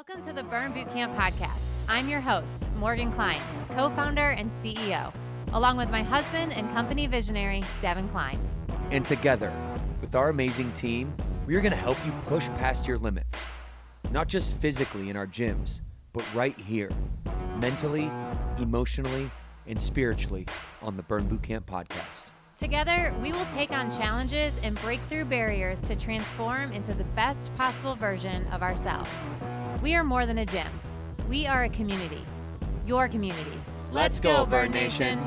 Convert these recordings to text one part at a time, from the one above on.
Welcome to the Burn Bootcamp podcast. I'm your host, Morgan Klein, co-founder and CEO, along with my husband and company visionary, Devin Klein. And together, with our amazing team, we are going to help you push past your limits, not just physically in our gyms, but right here, mentally, emotionally, and spiritually on the Burn Bootcamp podcast. Together, we will take on challenges and break through barriers to transform into the best possible version of ourselves. We are more than a gym. We are a community. Your community. Let's go, Burn Nation.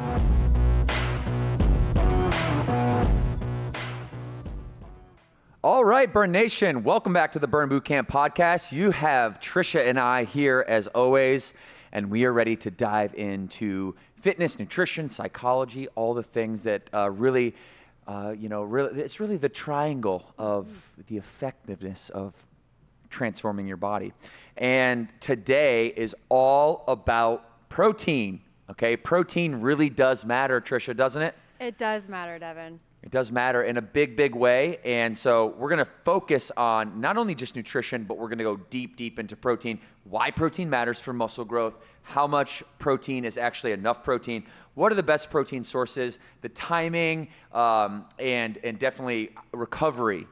All right, Burn Nation, welcome back to the Burn Bootcamp podcast. You have Trisha and I here as always, and we are ready to dive into fitness, nutrition, psychology, all the things that really, it's really the triangle of the effectiveness of transforming your body. And today is all about protein, okay? Protein really does matter, Trisha, doesn't it? It does matter, Devin. It does matter in a big, big way. And so we're going to focus on not only just nutrition, but we're going to go deep, deep into protein, why protein matters for muscle growth, how much protein is actually enough protein, what are the best protein sources, the timing, and definitely recovery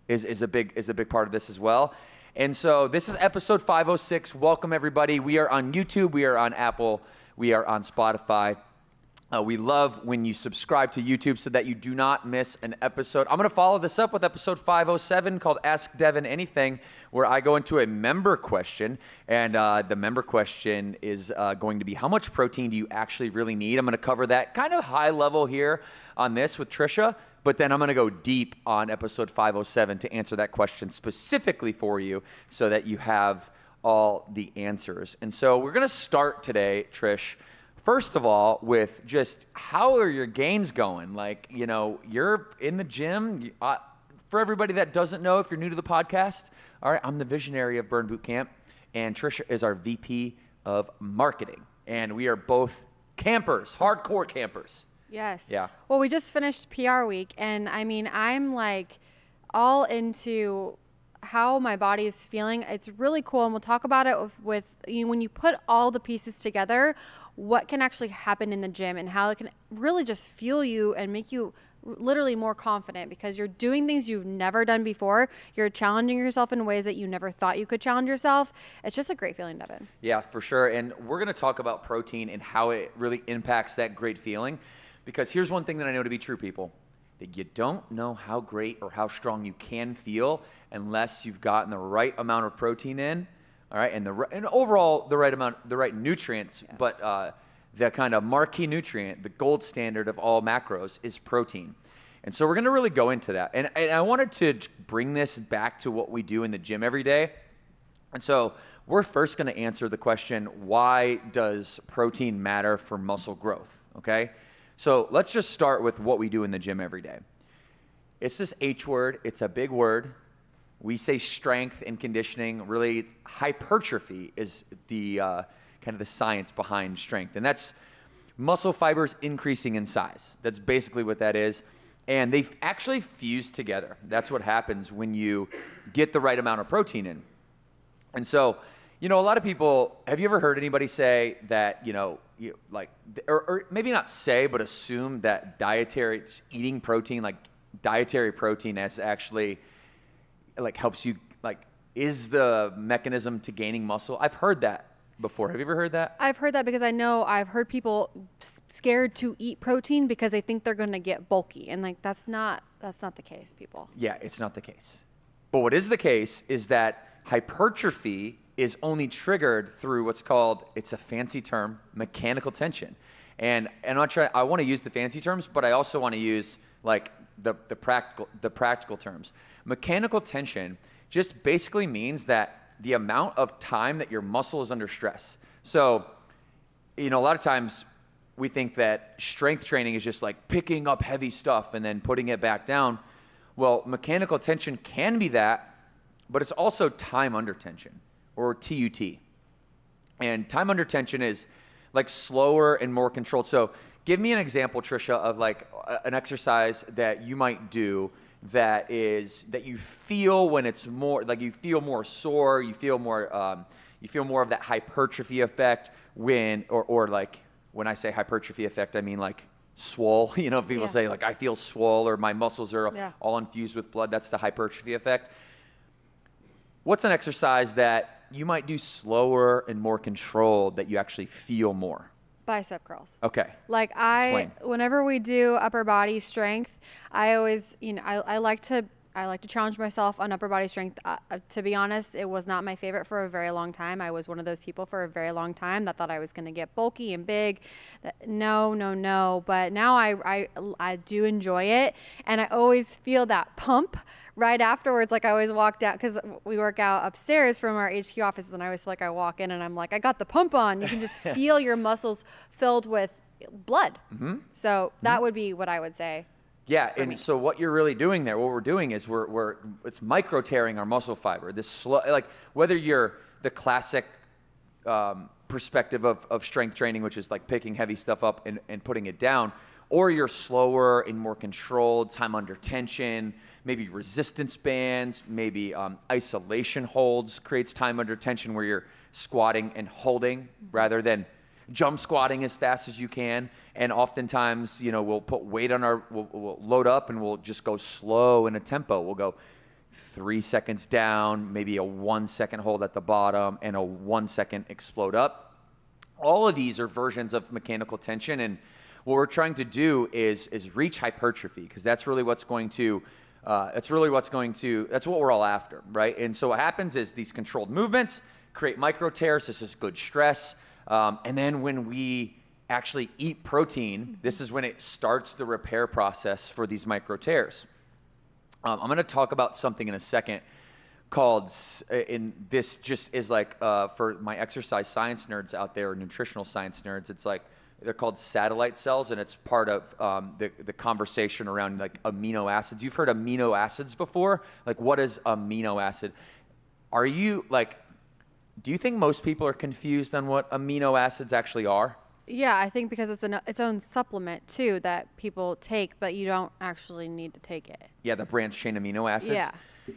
is a big part of this as well. And so this is episode 506. Welcome, everybody. We are on YouTube. We are on Apple. We are on Spotify. We love when you subscribe to YouTube so that you do not miss an episode. I'm going to follow this up with episode 507 called Ask Devin Anything, where I go into a member question. And the member question is going to be, how much protein do you actually really need? I'm going to cover that kind of high level here on this with Trisha. But then I'm going to go deep on episode 507 to answer that question specifically for you so that you have all the answers. And so we're going to start today, Trish, first of all, with just how are your gains going? Like, you know, you're in the gym. For everybody that doesn't know, if you're new to the podcast, all right, I'm the visionary of Burn Bootcamp, and Trisha is our VP of marketing. And we are both campers, hardcore campers. Yes. Yeah. Well, we just finished PR week, and I mean, I'm like all into how my body is feeling. It's really cool, and we'll talk about it with when you put all the pieces together, what can actually happen in the gym and how it can really just fuel you and make you literally more confident because you're doing things you've never done before. You're challenging yourself in ways that you never thought you could challenge yourself. It's just a great feeling, Devin. Yeah, for sure. And we're going to talk about protein and how it really impacts that great feeling. Because here's one thing that I know to be true, people, that you don't know how great or how strong you can feel unless you've gotten the right amount of protein in, all right, and overall the right amount, the right nutrients, yeah. But the kind of marquee nutrient, the gold standard of all macros is protein. And so we're going to really go into that. And I wanted to bring this back to what we do in the gym every day. And so we're first going to answer the question, why does protein matter for muscle growth, okay? So let's just start with what we do in the gym every day. It's this H word. It's a big word. We say strength and conditioning. Really, hypertrophy is the kind of the science behind strength. And that's muscle fibers increasing in size. That's basically what that is. And they actually fuse together. That's what happens when you get the right amount of protein in. And so, you know, a lot of people, have you ever heard anybody say that, or maybe not say, but assume that eating protein, like dietary protein as actually like helps you, like is the mechanism to gaining muscle? I've heard that before. Have you ever heard that? I've heard that because I've heard people scared to eat protein because they think they're going to get bulky. And like, that's not the case, people. Yeah, it's not the case. But what is the case is that hypertrophy is only triggered through what's called, it's a fancy term, mechanical tension. And I want to use the fancy terms, but I also want to use like the practical terms. Mechanical tension just basically means that the amount of time that your muscle is under stress. So, you know, a lot of times we think that strength training is just like picking up heavy stuff and then putting it back down. Well, mechanical tension can be that, but it's also time under tension, or TUT. And time under tension is like slower and more controlled. So give me an example, Trisha, of like an exercise that you might do that you feel when it's more like you feel more sore, you feel more of that hypertrophy effect or like when I say hypertrophy effect, I mean like swole. You know, people say like I feel swole or my muscles are all infused with blood. That's the hypertrophy effect. What's an exercise that you might do slower and more controlled that you actually feel more? Bicep curls. Okay. Like Explain. whenever we do upper body strength, I always, I like to challenge myself on upper body strength. To be honest, it was not my favorite for a very long time. I was one of those people for a very long time that thought I was going to get bulky and big. No. But now I do enjoy it, and I always feel that pump right afterwards. Like I always walk down because we work out upstairs from our HQ offices, and I always feel like I walk in and I'm like, I got the pump on. You can just feel your muscles filled with blood. Mm-hmm. So that would be what I would say. Yeah, and so what you're really doing there, what we're doing is it's micro tearing our muscle fiber. This slow, like whether you're the classic perspective of strength training, which is like picking heavy stuff up and putting it down, or you're slower and more controlled, time under tension, maybe resistance bands, maybe isolation holds creates time under tension where you're squatting and holding rather than jump squatting as fast as you can. And oftentimes, we'll put weight on we'll load up and we'll just go slow in a tempo. We'll go 3 seconds down, maybe a 1 second hold at the bottom and a 1 second explode up. All of these are versions of mechanical tension. And what we're trying to do is reach hypertrophy, because that's really what's going to, that's what we're all after, right? And so what happens is these controlled movements create micro tears. This is good stress. And then when we actually eat protein, this is when it starts the repair process for these micro tears. I'm going to talk about something in a second called, and this just is like for my exercise science nerds out there, or nutritional science nerds, it's like they're called satellite cells, and it's part of the conversation around like amino acids. You've heard amino acids before? Like, what is amino acid? Do you think most people are confused on what amino acids actually are? Yeah, I think because it's its own supplement too that people take, but you don't actually need to take it. Yeah, the branched chain amino acids. Yeah.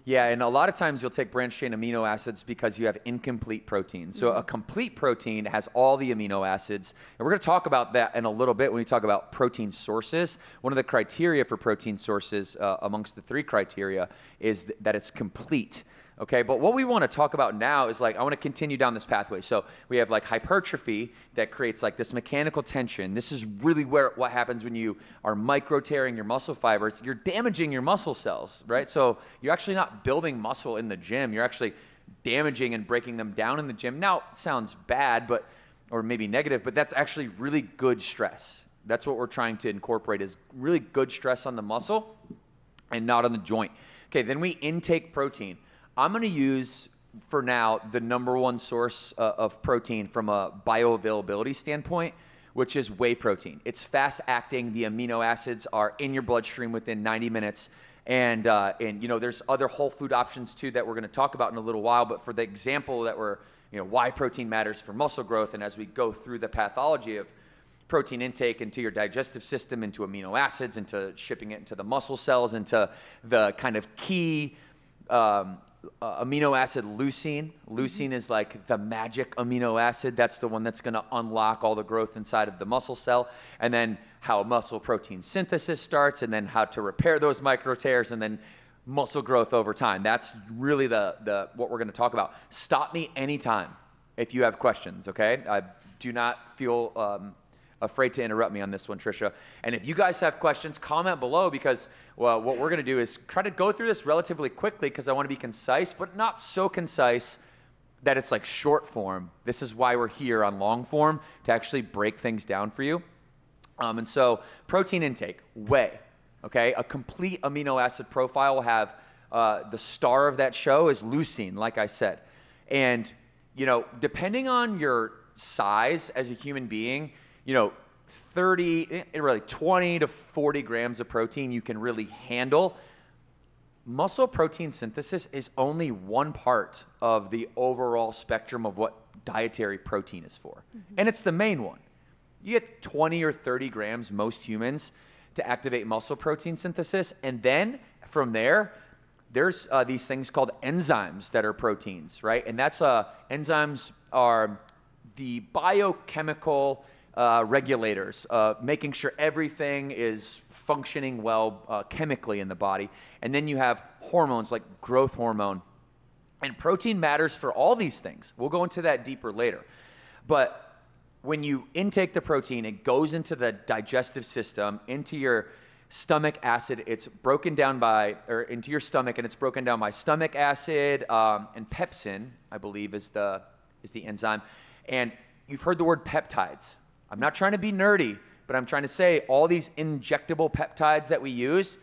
Yeah, and a lot of times you'll take branched chain amino acids because you have incomplete protein. So a complete protein has all the amino acids. And we're going to talk about that in a little bit when we talk about protein sources. One of the criteria for protein sources amongst the 3 criteria is that it's complete. Okay, but what we want to talk about now is I want to continue down this pathway. So we have hypertrophy that creates this mechanical tension. This is really what happens when you are micro tearing your muscle fibers. You're damaging your muscle cells, right? So you're actually not building muscle in the gym. You're actually damaging and breaking them down in the gym. Now, it sounds bad, or maybe negative, but that's actually really good stress. That's what we're trying to incorporate, is really good stress on the muscle and not on the joint. Okay, then we intake protein. I'm going to use, for now, the number one source of protein from a bioavailability standpoint, which is whey protein. It's fast acting. The amino acids are in your bloodstream within 90 minutes. And there's other whole food options too that we're going to talk about in a little while. But for the example that why protein matters for muscle growth, and as we go through the pathology of protein intake into your digestive system, into amino acids, into shipping it into the muscle cells, into the kind of key amino acid leucine. Leucine is the magic amino acid. That's the one that's going to unlock all the growth inside of the muscle cell. And then how muscle protein synthesis starts, and then how to repair those micro tears, and then muscle growth over time. That's really the what we're going to talk about. Stop me anytime if you have questions, okay? Do not feel afraid to interrupt me on this one, Trisha. And if you guys have questions, comment below, because what we're going to do is try to go through this relatively quickly, because I want to be concise, but not so concise that it's short form. This is why we're here on long form, to actually break things down for you. And so protein intake, whey, okay? A complete amino acid profile will have the star of that show is leucine, like I said. And, depending on your size as a human being, 20 to 40 grams of protein you can really handle. Muscle protein synthesis is only one part of the overall spectrum of what dietary protein is for. And it's the main one. You get 20 or 30 grams, most humans, to activate muscle protein synthesis. And then from there, there's these things called enzymes that are proteins, right? And that's enzymes are the biochemical regulators, making sure everything is functioning well chemically in the body. And then you have hormones like growth hormone. And protein matters for all these things. We'll go into that deeper later. But when you intake the protein, it goes into the digestive system, into your stomach acid. It's broken down into your stomach, and it's broken down by stomach acid and pepsin, I believe, is the enzyme. And you've heard the word peptides. I'm not trying to be nerdy, but I'm trying to say all these injectable peptides that we use,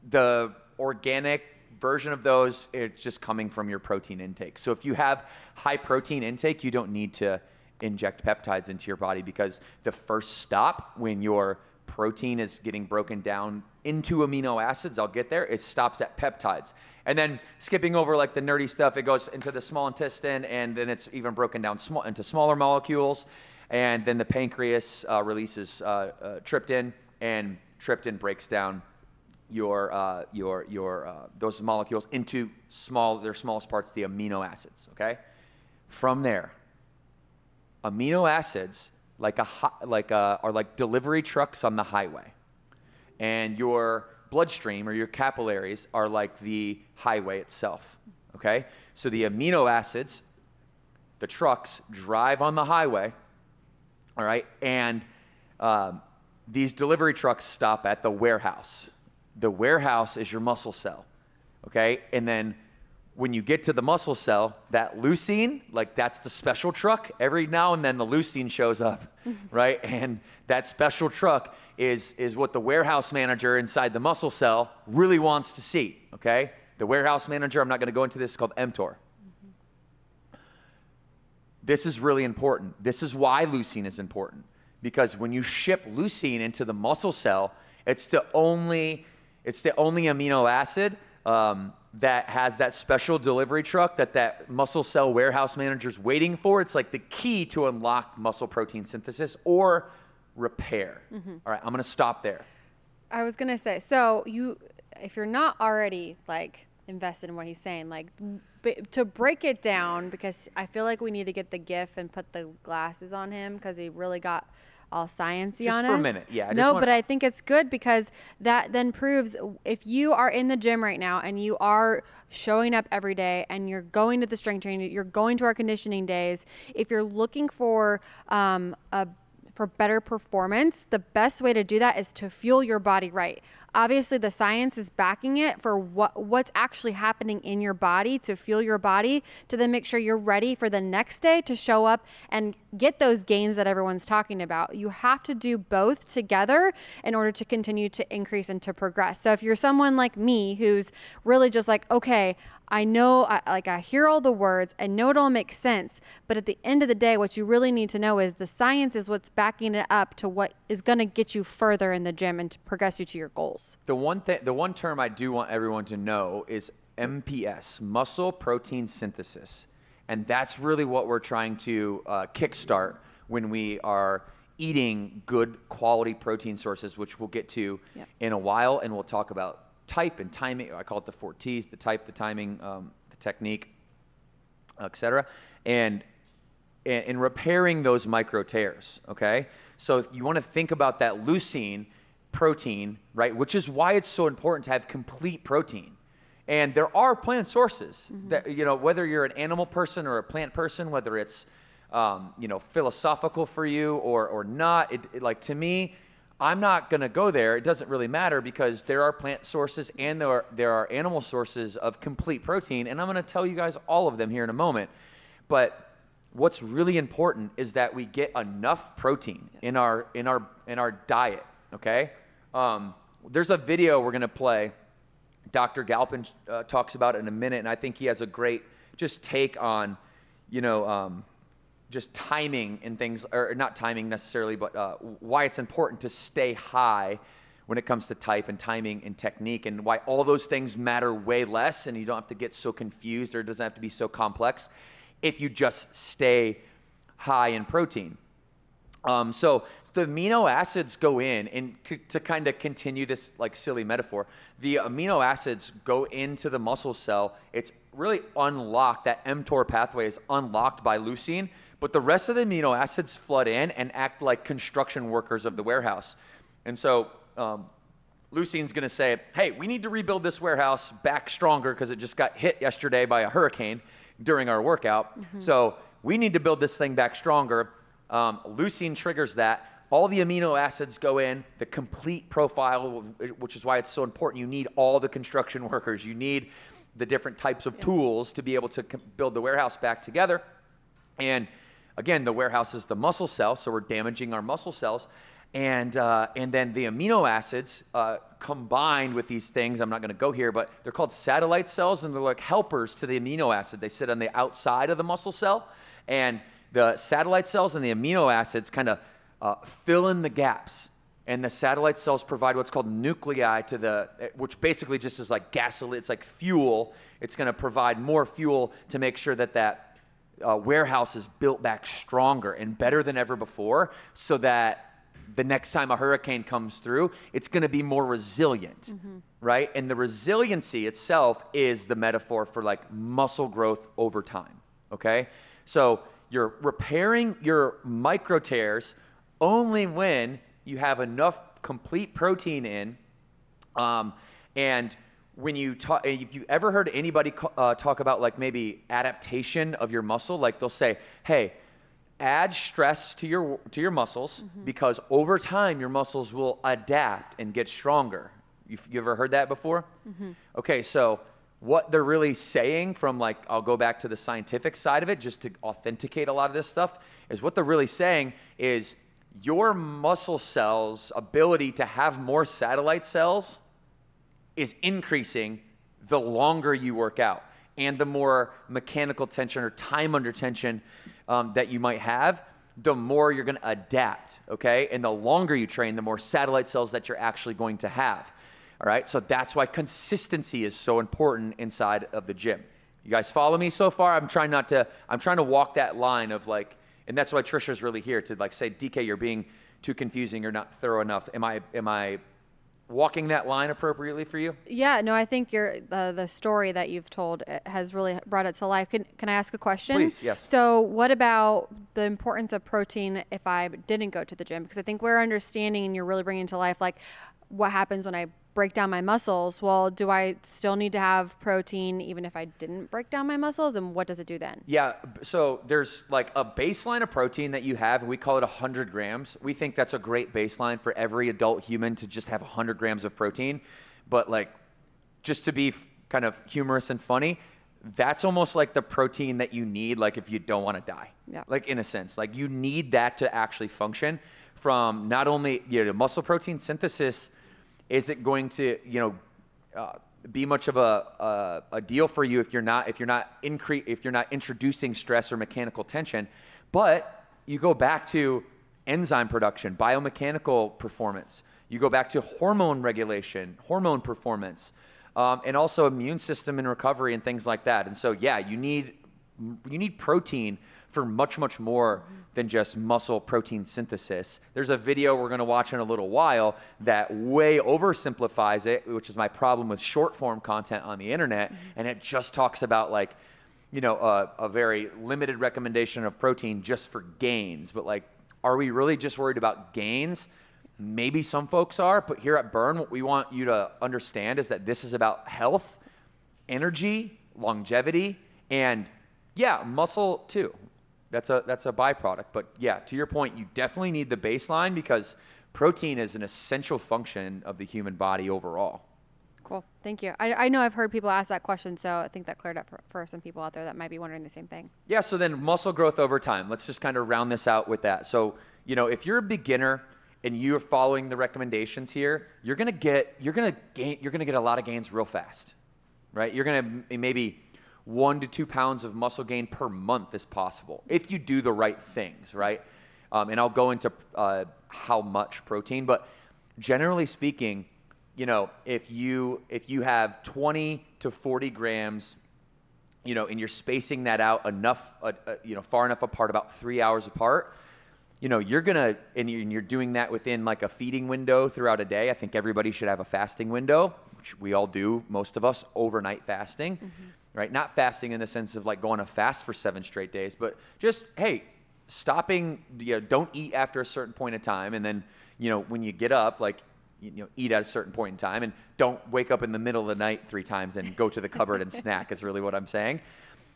the organic version of those, it's just coming from your protein intake. So if you have high protein intake, you don't need to inject peptides into your body, because the first stop when your protein is getting broken down into amino acids, I'll get there, it stops at peptides. And then skipping over like the nerdy stuff, it goes into the small intestine, and then it's even broken down into smaller molecules. And then the pancreas releases tryptin, and tryptin breaks down your those molecules into their smallest parts, the amino acids. Okay, from there, amino acids are like delivery trucks on the highway, and your bloodstream or your capillaries are like the highway itself. Okay, so the amino acids, the trucks drive on the highway. All right, and these delivery trucks stop at the warehouse. The warehouse is your muscle cell, okay? And then when you get to the muscle cell, that leucine, like that's the special truck. Every now and then the leucine shows up, right? And that special truck is what the warehouse manager inside the muscle cell really wants to see, okay? The warehouse manager, I'm not gonna go into this, is called mTOR. This is really important. This is why leucine is important, because when you ship leucine into the muscle cell, it's the only amino acid that has that special delivery truck that muscle cell warehouse manager is waiting for. It's like the key to unlock muscle protein synthesis or repair. All right, I'm going to stop there. I was going to say, so if you're not already like invested in what he's saying, like to break it down, because I feel like we need to get the GIF and put the glasses on him, because he really got all sciencey on us. Just for a minute, yeah. But I think it's good, because that then proves, if you are in the gym right now and you are showing up every day and you're going to the strength training, you're going to our conditioning days, if you're looking for better performance, the best way to do that is to fuel your body right. Obviously, the science is backing it for what's actually happening in your body to fuel your body, to then make sure you're ready for the next day to show up and get those gains that everyone's talking about. You have to do both together in order to continue to increase and to progress. So if you're someone like me who's really just like, okay, I know, I hear all the words, I know it all makes sense, but at the end of the day, what you really need to know is the science is what's backing it up to what is going to get you further in the gym and to progress you to your goals. The one term I do want everyone to know is MPS, muscle protein synthesis. And that's really what we're trying to kickstart when we are eating good quality protein sources, which we'll get to in a while, and we'll talk about type and timing. I call it the 4 T's: the type, the timing, the technique, etc. And repairing those micro tears, okay? So you want to think about that leucine protein, right? Which is why it's so important to have complete protein. And there are plant sources that, whether you're an animal person or a plant person, whether it's, philosophical for you or not, like to me, I'm not going to go there. It doesn't really matter, because there are plant sources and there are animal sources of complete protein, and I'm going to tell you guys all of them here in a moment. But what's really important is that we get enough protein in our diet, okay? There's a video we're going to play. Dr. Galpin talks about it in a minute, and I think he has a great just take on, just timing and things, or not timing necessarily, but why it's important to stay high when it comes to type and timing and technique, and why all those things matter way less, and you don't have to get so confused, or it doesn't have to be so complex if you just stay high in protein. So the amino acids go in, and to kind of continue this like silly metaphor, the amino acids go into the muscle cell. It's really unlocked. That mTOR pathway is unlocked by leucine, but the rest of the amino acids flood in and act like construction workers of the warehouse. And so leucine's going to say, hey, we need to rebuild this warehouse back stronger because it just got hit yesterday by a hurricane during our workout. So we need to build this thing back stronger. Leucine triggers that. All the amino acids go in, the complete profile, which is why it's so important. You need all the construction workers. You need the different types of tools to be able to build the warehouse back together. And again, the warehouse is the muscle cell, so we're damaging our muscle cells. And then the amino acids combined with these things, I'm not going to go here, but they're called satellite cells, and they're like helpers to the amino acid. They sit on the outside of the muscle cell, and the satellite cells and the amino acids kind of fill in the gaps. And the satellite cells provide what's called nuclei which basically just is like gasoline. It's like fuel. It's going to provide more fuel to make sure that warehouse is built back stronger and better than ever before, so that the next time a hurricane comes through, it's going to be more resilient, right? And the resiliency itself is the metaphor for like muscle growth over time, okay? So you're repairing your micro tears only when you have enough complete protein in. And when you talk, if you ever heard anybody talk about like maybe adaptation of your muscle, like they'll say, hey, add stress to your muscles because over time your muscles will adapt and get stronger. You ever heard that before? Okay, so what they're really saying from like, I'll go back to the scientific side of it just to authenticate a lot of this stuff, is what they're really saying is your muscle cells' ability to have more satellite cells is increasing the longer you work out, and the more mechanical tension or time under tension that you might have, the more you're going to adapt, okay? And the longer you train, the more satellite cells that you're actually going to have, all right? So that's why consistency is so important inside of the gym. You guys follow me so far? I'm trying to walk that line of like, and that's why Trisha's really here to like say, DK, you're being too confusing, you're not thorough enough. Am I walking that line appropriately for you? Yeah, no, I think the story that you've told has really brought it to life. Can I ask a question? Please, yes. So what about the importance of protein if I didn't go to the gym? Because I think we're understanding, and you're really bringing to life, like what happens when I break down my muscles. Well, do I still need to have protein even if I didn't break down my muscles? And what does it do then? Yeah, so there's like a baseline of protein that you have, and we call it 100 grams. We think that's a great baseline for every adult human to just have 100 grams of protein. But like, just to be kind of humorous and funny, that's almost like the protein that you need, like if you don't want to die. Yeah. Like in a sense, like you need that to actually function. From not only muscle protein synthesis isn't going to be much of a deal for you if you're not introducing stress or mechanical tension, but you go back to enzyme production, biomechanical performance. You go back to hormone regulation, hormone performance, and also immune system and recovery and things like that. And so you need protein for much, much more than just muscle protein synthesis. There's a video we're going to watch in a little while that way oversimplifies it, which is my problem with short form content on the internet. And it just talks about like, a very limited recommendation of protein just for gains. But like, are we really just worried about gains? Maybe some folks are, but here at Burn, what we want you to understand is that this is about health, energy, longevity, and muscle too. That's a byproduct. But to your point, you definitely need the baseline because protein is an essential function of the human body overall. Cool. Thank you. I know I've heard people ask that question, so I think that cleared up for some people out there that might be wondering the same thing. Yeah, so then muscle growth over time. Let's just kind of round this out with that. So, if you're a beginner and you're following the recommendations here, you're gonna get a lot of gains real fast, right? You're gonna maybe 1 to 2 pounds of muscle gain per month is possible if you do the right things, right? And I'll go into how much protein, but generally speaking, if you have 20 to 40 grams, and you're spacing that out enough, far enough apart, about 3 hours apart, you're doing that within like a feeding window throughout a day. I think everybody should have a fasting window, which we all do, most of us, overnight fasting, right? Not fasting in the sense of like going to fast for 7 straight days, but just, hey, stopping, don't eat after a certain point of time. And then, when you get up, like, eat at a certain point in time, and don't wake up in the middle of the night 3 times and go to the cupboard and snack is really what I'm saying.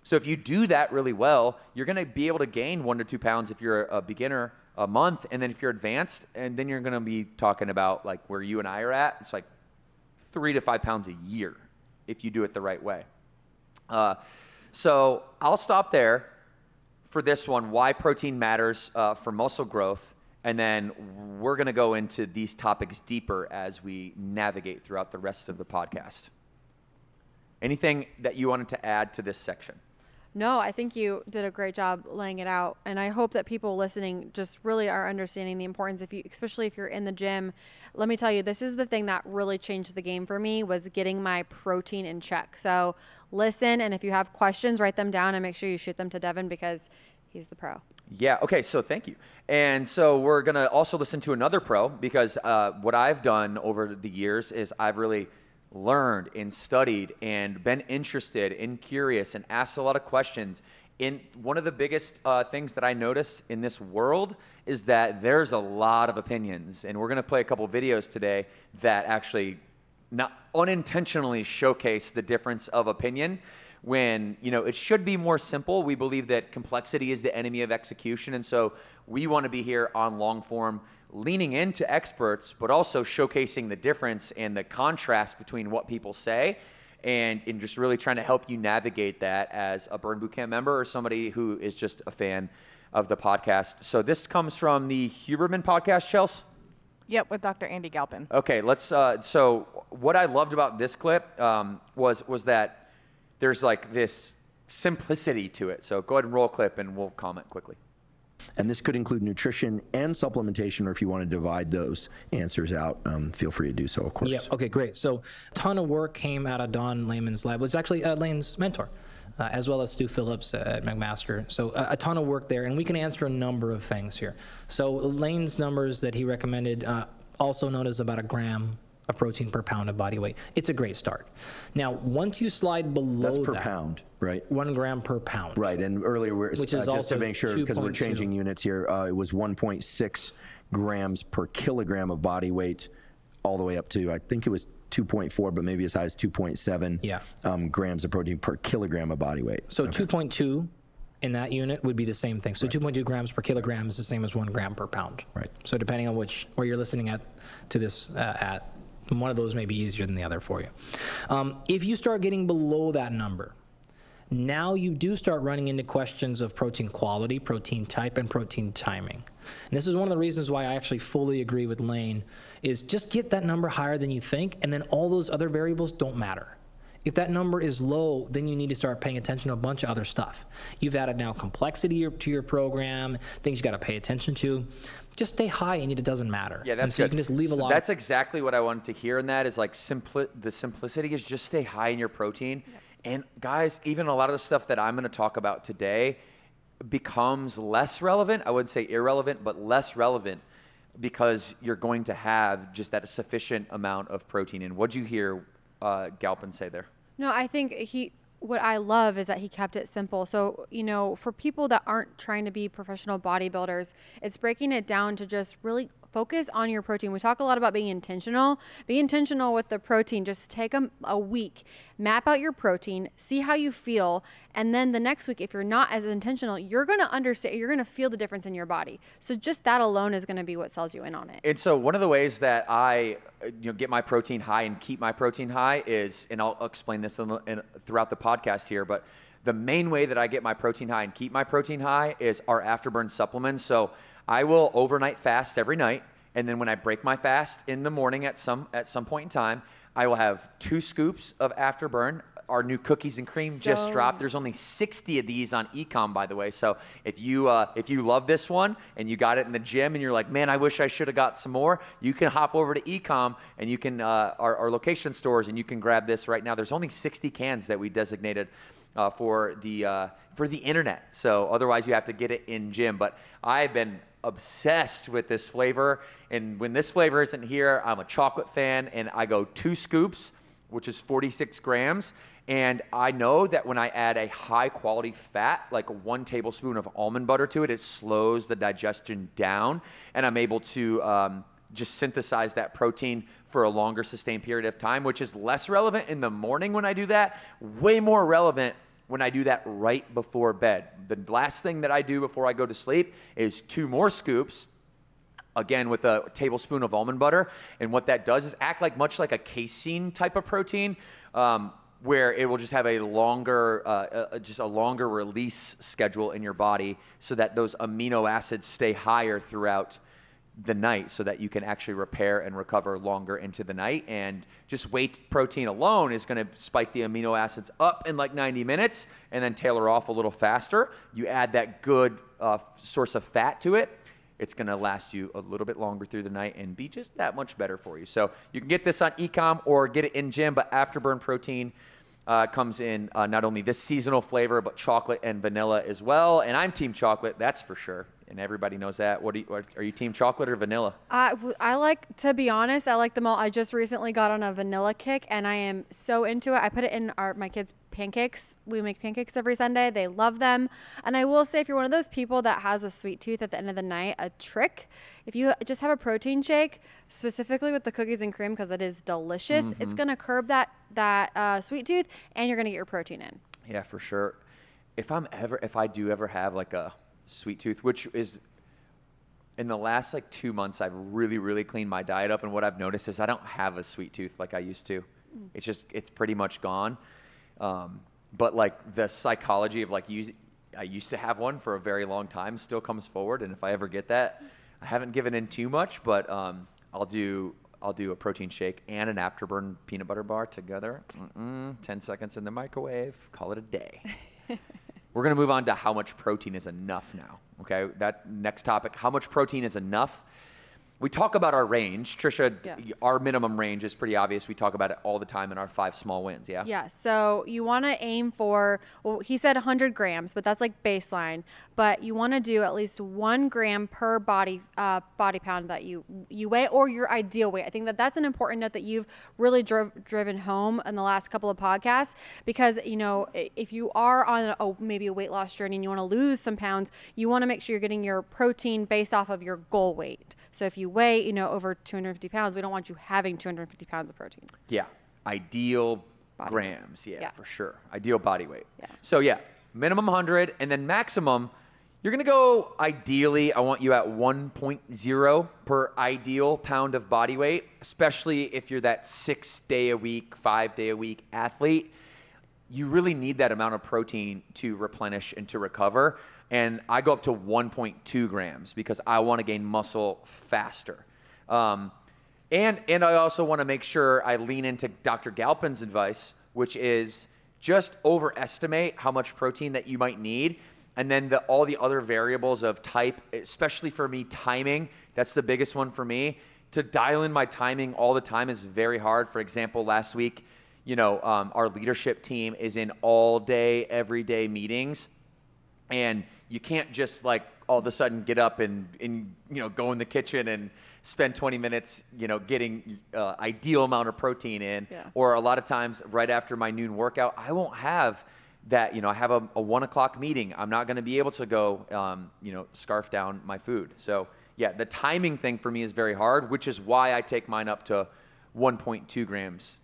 So if you do that really well, you're going to be able to gain 1 to 2 pounds if you're a beginner a month. And then if you're advanced, and then you're going to be talking about like where you and I are at, it's like 3 to 5 pounds a year if you do it the right way. So I'll stop there for this one, why protein matters for muscle growth. And then we're going to go into these topics deeper as we navigate throughout the rest of the podcast. Anything that you wanted to add to this section? No, I think you did a great job laying it out. And I hope that people listening just really are understanding the importance, especially if you're in the gym. Let me tell you, this is the thing that really changed the game for me, was getting my protein in check. So listen, and if you have questions, write them down and make sure you shoot them to Devin because he's the pro. Yeah, okay, so thank you. And so we're going to also listen to another pro, because what I've done over the years is I've really learned and studied and been interested and curious and asked a lot of questions. And one of the biggest things that I notice in this world is that there's a lot of opinions. And we're going to play a couple videos today that actually not unintentionally showcase the difference of opinion when, it should be more simple. We believe that complexity is the enemy of execution. And so we want to be here on long form, leaning into experts, but also showcasing the difference and the contrast between what people say, and in just really trying to help you navigate that as a Burn Bootcamp member or somebody who is just a fan of the podcast. So this comes from the Huberman podcast, Chelsea? Yep, with Dr. Andy Galpin. Okay, let's. So what I loved about this clip was that there's like this simplicity to it. So go ahead and roll a clip, and we'll comment quickly. And this could include nutrition and supplementation, or if you want to divide those answers out, feel free to do so, of course. Yeah, okay, great. So a ton of work came out of Don Lehman's lab. It was actually Lane's mentor, as well as Stu Phillips at McMaster. So a ton of work there, and we can answer a number of things here. So Lane's numbers that he recommended, also known as about 1 gram of protein per pound of body weight. It's a great start. Now, once you slide below That's per that, pound, right? 1 gram per pound. Right, and earlier, Which is just also to make sure, because we're 2.2. changing units here, it was 1.6 grams per kilogram of body weight, all the way up to, I think it was 2.4, but maybe as high as 2.7 grams of protein per kilogram of body weight. So 2.2 in that unit would be the same thing. So 2.2 grams per kilogram is the same as 1 gram per pound. Right. So depending on where you're listening to this at, one of those may be easier than the other for you. If you start getting below that number, now you do start running into questions of protein quality, protein type, and protein timing. And this is one of the reasons why I actually fully agree with Lane, is just get that number higher than you think, and then all those other variables don't matter. If that number is low, then you need to start paying attention to a bunch of other stuff. You've added now complexity to your program, things you got to pay attention to. Just stay high, and it doesn't matter. Yeah, that's so good. You can just leave a lot. That's exactly what I wanted to hear in that, is like the simplicity is just stay high in your protein. Yeah. And guys, even a lot of the stuff that I'm going to talk about today becomes less relevant. I wouldn't say irrelevant, but less relevant, because you're going to have just that sufficient amount of protein. And what'd you hear Galpin say there? No, I think what I love is that he kept it simple. So, for people that aren't trying to be professional bodybuilders, it's breaking it down to just really focus on your protein. We talk a lot about being intentional. Be intentional with the protein. Just take a week, map out your protein, see how you feel, and then the next week, if you're not as intentional, you're going to understand, you're going to feel the difference in your body. So just that alone is going to be what sells you in on it. And so one of the ways that I get my protein high and keep my protein high is, and I'll explain this throughout the podcast here, but the main way that I get my protein high and keep my protein high is our afterburn supplements. So I will overnight fast every night, and then when I break my fast in the morning at some point in time, I will have 2 scoops of afterburn. Our new cookies and cream just dropped. There's only 60 of these on Ecom, by the way. So if you love this one and you got it in the gym and you're like, man, I wish I should have got some more, you can hop over to Ecom and you can our location stores, and you can grab this right now. There's only 60 cans that we designated for the internet. So otherwise you have to get it in gym. But I've been obsessed with this flavor. And when this flavor isn't here, I'm a chocolate fan, and I go 2 scoops, which is 46 grams. And I know that when I add a high quality fat, like 1 tablespoon of almond butter to it, it slows the digestion down, and I'm able to just synthesize that protein for a longer sustained period of time, which is less relevant in the morning when I do that, way more relevant when I do that right before bed. The last thing that I do before I go to sleep is 2 more scoops, again with a tablespoon of almond butter. And what that does is act like much like a casein type of protein, where it will just have a longer release schedule in your body, so that those amino acids stay higher throughout the night, so that you can actually repair and recover longer into the night. And just whey protein alone is going to spike the amino acids up in like 90 minutes and then tailor off a little faster. You add that good source of fat to it, it's going to last you a little bit longer through the night and be just that much better for you. So you can get this on e-com or get it in gym, but Afterburn Protein comes in not only this seasonal flavor, but chocolate and vanilla as well. And I'm team chocolate, that's for sure. And everybody knows that. Are you team chocolate or vanilla? I like, to be honest, I like them all. I just recently got on a vanilla kick, and I am so into it. I put it in my kids' pancakes. We make pancakes every Sunday. They love them. And I will say, if you're one of those people that has a sweet tooth at the end of the night, a trick, if you just have a protein shake, specifically with the cookies and cream, because it is delicious, it's going to curb that sweet tooth, and you're going to get your protein in. Yeah, for sure. If I do ever have like a sweet tooth, which is in the last like 2 months, I've really cleaned my diet up, and what I've noticed is I don't have a sweet tooth like I used to. It's pretty much gone. But like the psychology of like I used to have one for a very long time still comes forward, and if I ever get that, I haven't given in too much, but I'll do a protein shake and an Afterburn peanut butter bar together. 10 seconds in the microwave, call it a day. We're going to move on to how much protein is enough now, okay? That next topic, how much protein is enough? We talk about our range. Trisha, our minimum range is pretty obvious. We talk about it all the time in our 5 small wins, yeah? Yeah, so you want to aim for, well, he said 100 grams, but that's like baseline. But you want to do at least 1 gram per body pound that you weigh, or your ideal weight. I think that's an important note that you've really driven home in the last couple of podcasts, because, you know, if you are on maybe a weight loss journey and you want to lose some pounds, you want to make sure you're getting your protein based off of your goal weight. So if you weigh, over 250 pounds, we don't want you having 250 pounds of protein. Yeah, ideal body grams, weight. yeah, for sure. Ideal body weight. Yeah. So yeah, minimum 100, and then maximum, you're gonna go, ideally, I want you at 1.0 per ideal pound of body weight, especially if you're that 6-day-a-week, 5-day-a-week athlete. You really need that amount of protein to replenish and to recover. And I go up to 1.2 grams because I want to gain muscle faster. And I also want to make sure I lean into Dr. Galpin's advice, which is just overestimate how much protein that you might need. And then all the other variables of type, especially for me, timing, that's the biggest one for me. To dial in my timing all the time is very hard. For example, last week, our leadership team is in all day, everyday meetings. And you can't just like all of a sudden get up and go in the kitchen and spend 20 minutes, getting ideal amount of protein in. Yeah. Or a lot of times right after my noon workout, I won't have that, I have a 1 o'clock meeting. I'm not going to be able to go, scarf down my food. So yeah, the timing thing for me is very hard, which is why I take mine up to 1.2 grams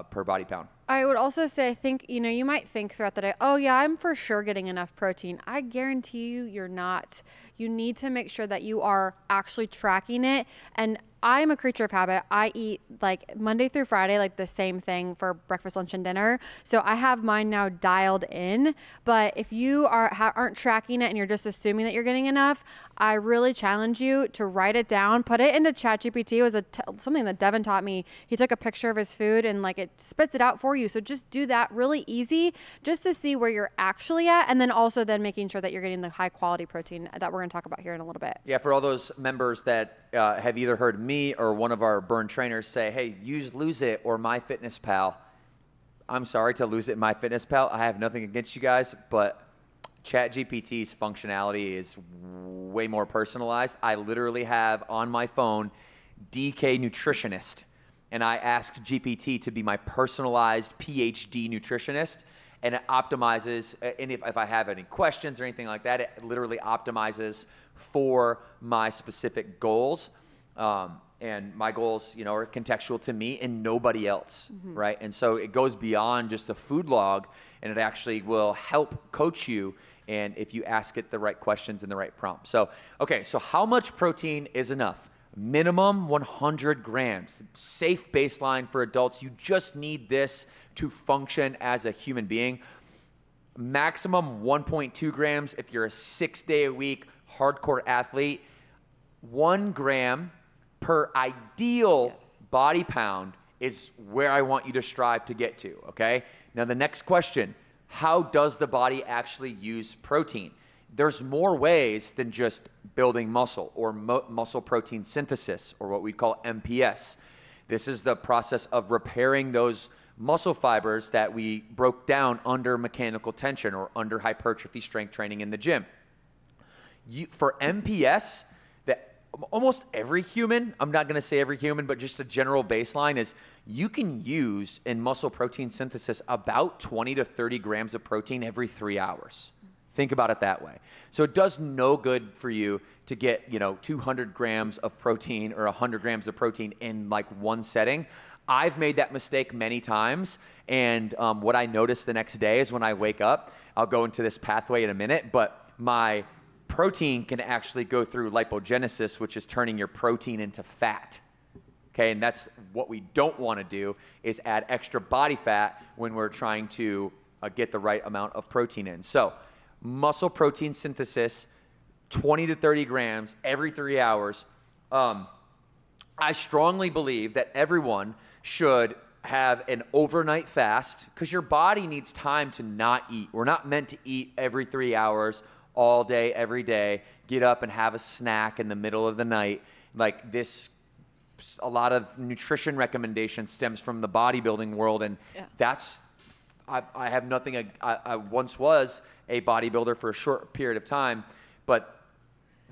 per body pound. I would also say, I think, you might think throughout the day, oh yeah, I'm for sure getting enough protein. I guarantee you're not. You need to make sure that you are actually tracking it. And I'm a creature of habit. I eat like Monday through Friday, like the same thing for breakfast, lunch, and dinner. So I have mine now dialed in. But if you aren't tracking it and you're just assuming that you're getting enough, I really challenge you to write it down, put it into ChatGPT. It was something that Devin taught me. He took a picture of his food and like it spits it out for you. So just do that really easy just to see where you're actually at. And then also then making sure that you're getting the high quality protein that we're going to talk about here in a little bit. Yeah, for all those members that have either heard me or one of our burn trainers say, hey, use Lose It or MyFitnessPal. I'm sorry to Lose It and MyFitnessPal. I have nothing against you guys, but ChatGPT's functionality is way more personalized. I literally have on my phone DK nutritionist, and I asked GPT to be my personalized PhD nutritionist, and it optimizes, and if I have any questions or anything like that, it literally optimizes for my specific goals. And my goals, are contextual to me and nobody else, right? And so it goes beyond just a food log, and it actually will help coach you, and if you ask it the right questions and the right prompts. So, okay, so how much protein is enough? Minimum 100 grams. Safe baseline for adults. You just need this to function as a human being. Maximum 1.2 grams if you're a 6-day-a-week hardcore athlete. 1 gram per ideal body pound is where I want you to strive to get to, okay? Now the next question, how does the body actually use protein? There's more ways than just building muscle or muscle protein synthesis, or what we call MPS. This is the process of repairing those muscle fibers that we broke down under mechanical tension or under hypertrophy strength training in the gym. For MPS, almost every human, I'm not going to say every human, but just a general baseline is you can use in muscle protein synthesis about 20 to 30 grams of protein every 3 hours. Think about it that way. So it does no good for you to get, 200 grams of protein or 100 grams of protein in like one setting. I've made that mistake many times, and what I notice the next day is when I wake up, I'll go into this pathway in a minute, but my protein can actually go through lipogenesis, which is turning your protein into fat. Okay, and that's what we don't want to do, is add extra body fat when we're trying to get the right amount of protein in. So muscle protein synthesis, 20 to 30 grams every 3 hours. I strongly believe that everyone should have an overnight fast, because your body needs time to not eat. We're not meant to eat every 3 hours all day, every day, get up and have a snack in the middle of the night. Like this, a lot of nutrition recommendations stems from the bodybuilding world, and that's, I have nothing, I once was a bodybuilder for a short period of time, but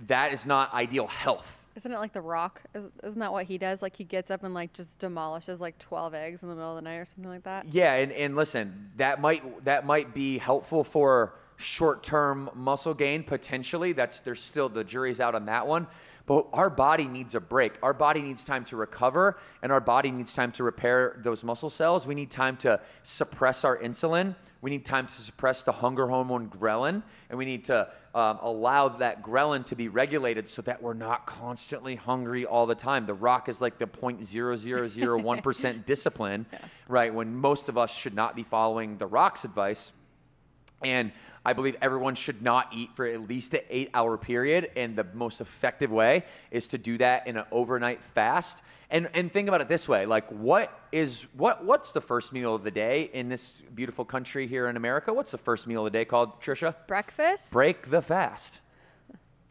that is not ideal health. Isn't it like The Rock? Isn't that what he does? Like he gets up and like just demolishes like 12 eggs in the middle of the night or something like that? Yeah, and listen, that might be helpful for short-term muscle gain potentially. There's still, the jury's out on that one. But our body needs a break. Our body needs time to recover, and our body needs time to repair those muscle cells. We need time to suppress our insulin. We need time to suppress the hunger hormone ghrelin, and we need to allow that ghrelin to be regulated so that we're not constantly hungry all the time. The Rock is like the 0.0001% discipline, right? When most of us should not be following the Rock's advice. And I believe everyone should not eat for at least an 8-hour period, and the most effective way is to do that in an overnight fast. And think about it this way, like what's the first meal of the day in this beautiful country here in America? What's the first meal of the day called, Trisha? Breakfast? Break the fast.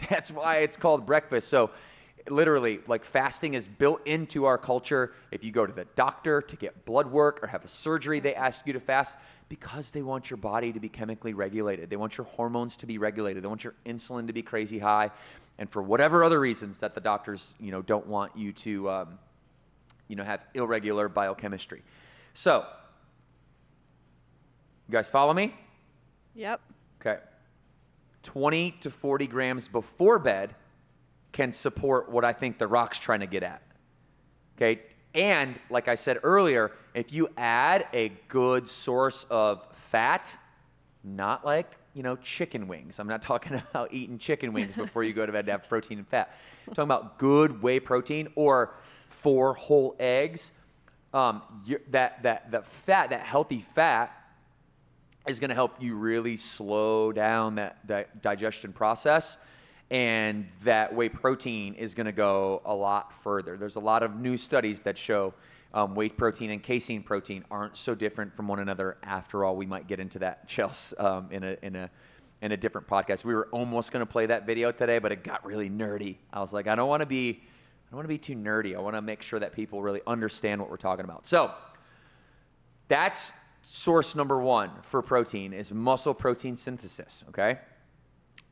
That's why it's called breakfast. So literally, like, fasting is built into our culture. If you go to the doctor to get blood work or have a surgery, they ask you to fast because they want your body to be chemically regulated. They want your hormones to be regulated. They want your insulin to be crazy high. And for whatever other reasons that the doctors, don't want you to, have irregular biochemistry. So, you guys follow me? Yep. Okay. 20 to 40 grams before bed can support what I think the Rock's trying to get at. Okay. And like I said earlier, if you add a good source of fat, not like, chicken wings. I'm not talking about eating chicken wings before you go to bed to have protein and fat. I'm talking about good whey protein or 4 whole eggs. That healthy fat is going to help you really slow down that digestion process. And that whey protein is going to go a lot further. There's a lot of new studies that show whey protein and casein protein aren't so different from one another. After all, we might get into that, Chelsea, in a different podcast. We were almost going to play that video today, but it got really nerdy. I was like, I don't want to be too nerdy. I want to make sure that people really understand what we're talking about. So that's source number one for protein is muscle protein synthesis, okay?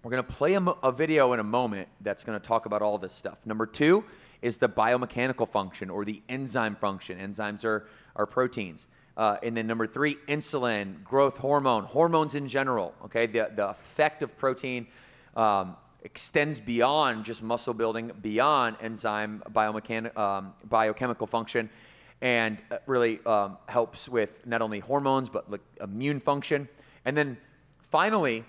We're going to play a video in a moment that's going to talk about all this stuff. Number two is the biomechanical function or the enzyme function. Enzymes are proteins. And then number three, insulin, growth hormone, hormones in general, okay? The effect of protein extends beyond just muscle building, beyond enzyme biochemical function, and really helps with not only hormones, but like immune function. And then finally,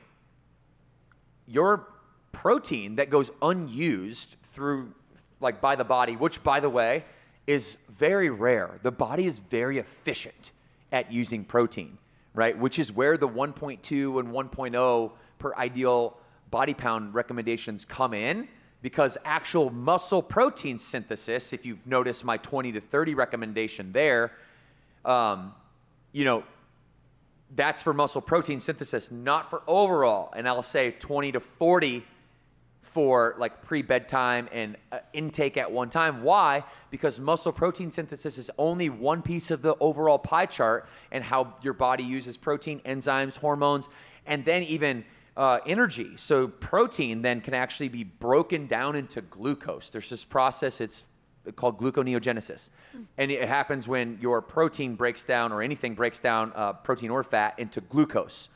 your protein that goes unused through, like by the body, which by the way, is very rare. The body is very efficient at using protein, right? Which is where the 1.2 and 1.0 per ideal body pound recommendations come in, because actual muscle protein synthesis, if you've noticed my 20 to 30 recommendation there, that's for muscle protein synthesis, not for overall. And I'll say 20 to 40 for like pre-bedtime and intake at one time. Why? Because muscle protein synthesis is only one piece of the overall pie chart and how your body uses protein, enzymes, hormones, and then even energy. So protein then can actually be broken down into glucose. There's this process, it's called gluconeogenesis. And it happens when your protein breaks down, or anything breaks down protein or fat, into glucose.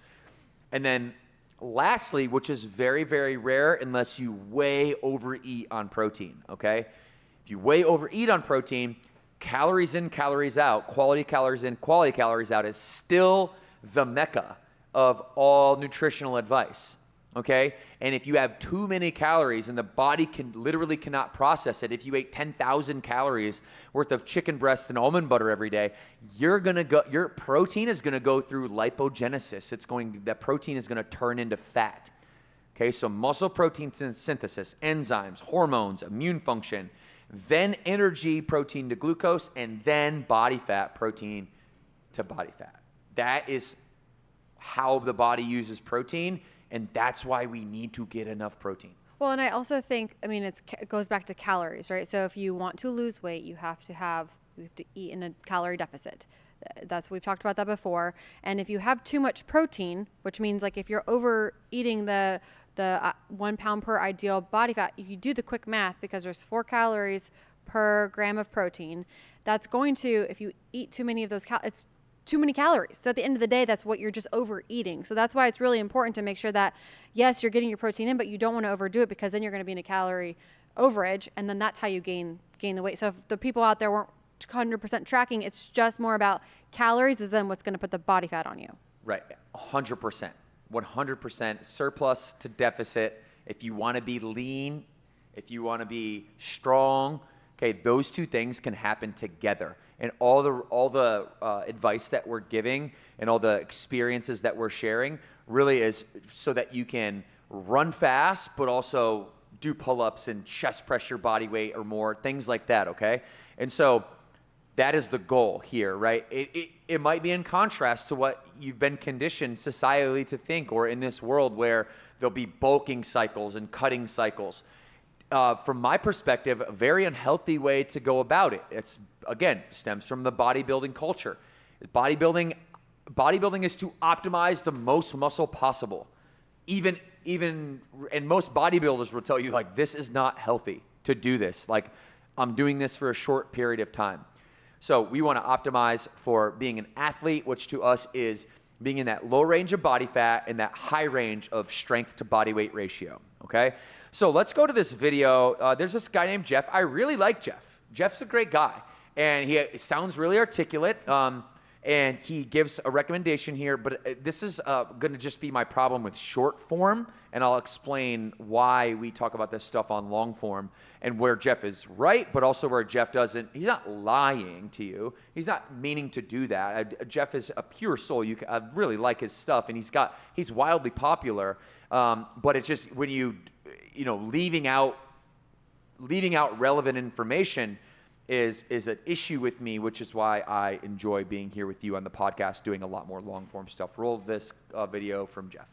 And then lastly, which is very, very rare unless you way overeat on protein, okay? If you way overeat on protein, calories in, calories out, quality calories in, quality calories out is still the mecca of all nutritional advice, okay? And if you have too many calories and the body literally cannot process it, if you ate 10,000 calories worth of chicken breast and almond butter every day, your protein is gonna go through lipogenesis. That protein is gonna turn into fat, okay? So muscle protein synthesis, enzymes, hormones, immune function, then energy, protein to glucose, and then body fat, protein to body fat. That is how the body uses protein, and that's why we need to get enough protein. Well, and I also think, I mean, it goes back to calories, right? So if you want to lose weight, you have to eat in a calorie deficit. We've talked about that before. And if you have too much protein, which means like if you're overeating the 1 pound per ideal body fat, you do the quick math, because there's 4 calories per gram of protein. That's going to, if you eat too many of those it's too many calories. So at the end of the day, that's what you're just overeating. So that's why it's really important to make sure that, yes, you're getting your protein in, but you don't want to overdo it, because then you're going to be in a calorie overage, and then that's how you gain the weight. So if the people out there weren't 100% tracking, it's just more about calories is then what's going to put the body fat on you. Right, 100%, 100% surplus to deficit. If you want to be lean, if you want to be strong, okay, those two things can happen together. And all the advice that we're giving and all the experiences that we're sharing really is so that you can run fast, but also do pull-ups and chest press your body weight or more, things like that, okay? And so that is the goal here, right? It might be in contrast to what you've been conditioned societally to think, or in this world where there'll be bulking cycles and cutting cycles. From my perspective, a very unhealthy way to go about it. It's, again, stems from the bodybuilding culture. Bodybuilding is to optimize the most muscle possible. And most bodybuilders will tell you, like, this is not healthy to do this. Like, I'm doing this for a short period of time. So we want to optimize for being an athlete, which to us is being in that low range of body fat and that high range of strength to body weight ratio, okay? So let's go to this video. There's this guy named Jeff. I really like Jeff. Jeff's a great guy, and he sounds really articulate, and he gives a recommendation here, but this is going to just be my problem with short form, and I'll explain why we talk about this stuff on long form and where Jeff is right, but also where Jeff doesn't. He's not lying to you. He's not meaning to do that. Jeff is a pure soul. I really like his stuff, and he's wildly popular, but it's just when leaving out relevant information is an issue with me, which is why I enjoy being here with you on the podcast, doing a lot more long form stuff. Roll this video from Jeff.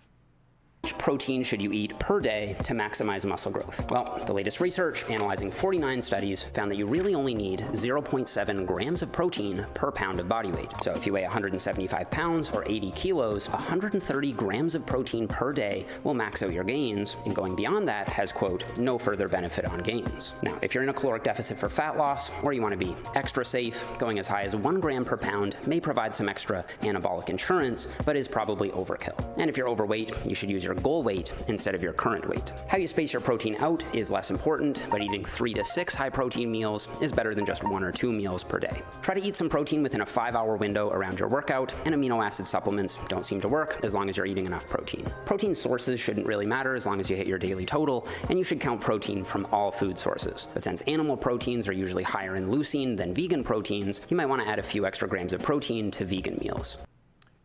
much protein should you eat per day to maximize muscle growth? Well, the latest research, analyzing 49 studies, found that you really only need 0.7 grams of protein per pound of body weight. So if you weigh 175 pounds or 80 kilos, 130 grams of protein per day will max out your gains, and going beyond that has, quote, no further benefit on gains. Now, if you're in a caloric deficit for fat loss, or you want to be extra safe, going as high as 1 gram per pound may provide some extra anabolic insurance, but is probably overkill. And if you're overweight, you should use your goal weight instead of your current weight. How you space your protein out is less important, but eating 3 to 6 high protein meals is better than just 1 or 2 meals per day. Try to eat some protein within a 5-hour window around your workout, and amino acid supplements don't seem to work as long as you're eating enough protein. Protein sources shouldn't really matter as long as you hit your daily total, and you should count protein from all food sources. But since animal proteins are usually higher in leucine than vegan proteins, you might want to add a few extra grams of protein to vegan meals.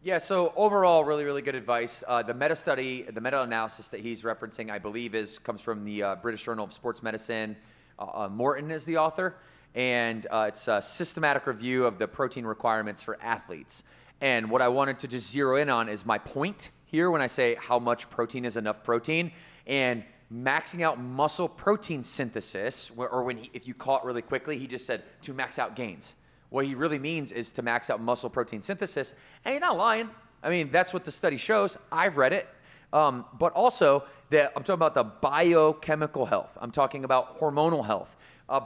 Yeah, so overall, really, really good advice. The meta-analysis that he's referencing, I believe, comes from the British Journal of Sports Medicine. Morton is the author, and it's a systematic review of the protein requirements for athletes. And what I wanted to just zero in on is my point here when I say how much protein is enough protein, and maxing out muscle protein synthesis, or if you call it really quickly, he just said to max out gains. What he really means is to max out muscle protein synthesis, and you're not lying. I mean, that's what the study shows. I've read it. But also, I'm talking about the biochemical health. I'm talking about hormonal health,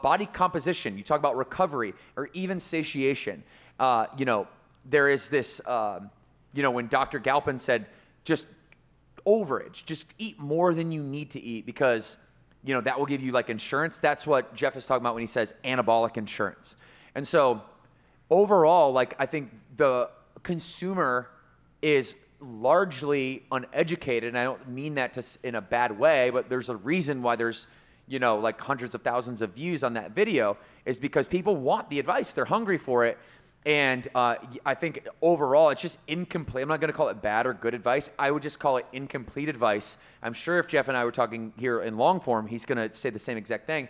body composition. You talk about recovery or even satiation. There is this, when Dr. Galpin said, just overage, just eat more than you need to eat because, that will give you like insurance. That's what Jeff is talking about when he says anabolic insurance. And so overall, I think the consumer is largely uneducated, and I don't mean that in a bad way, but there's a reason why there's, hundreds of thousands of views on that video, is because people want the advice. They're hungry for it. And I think overall, it's just incomplete. I'm not going to call it bad or good advice. I would just call it incomplete advice. I'm sure if Jeff and I were talking here in long form, he's going to say the same exact thing.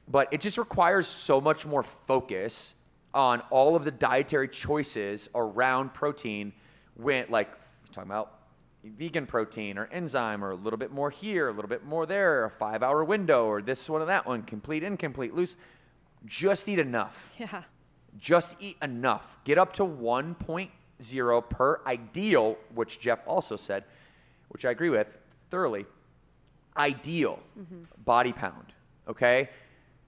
But it just requires so much more focus on all of the dietary choices around protein when, you're talking about vegan protein or enzyme or a little bit more here, a little bit more there, a 5-hour window or this one or that one, complete, incomplete, loose. Just eat enough. Yeah. Just eat enough. Get up to 1.0 per ideal, which Jeff also said, which I agree with thoroughly, ideal body pound, okay?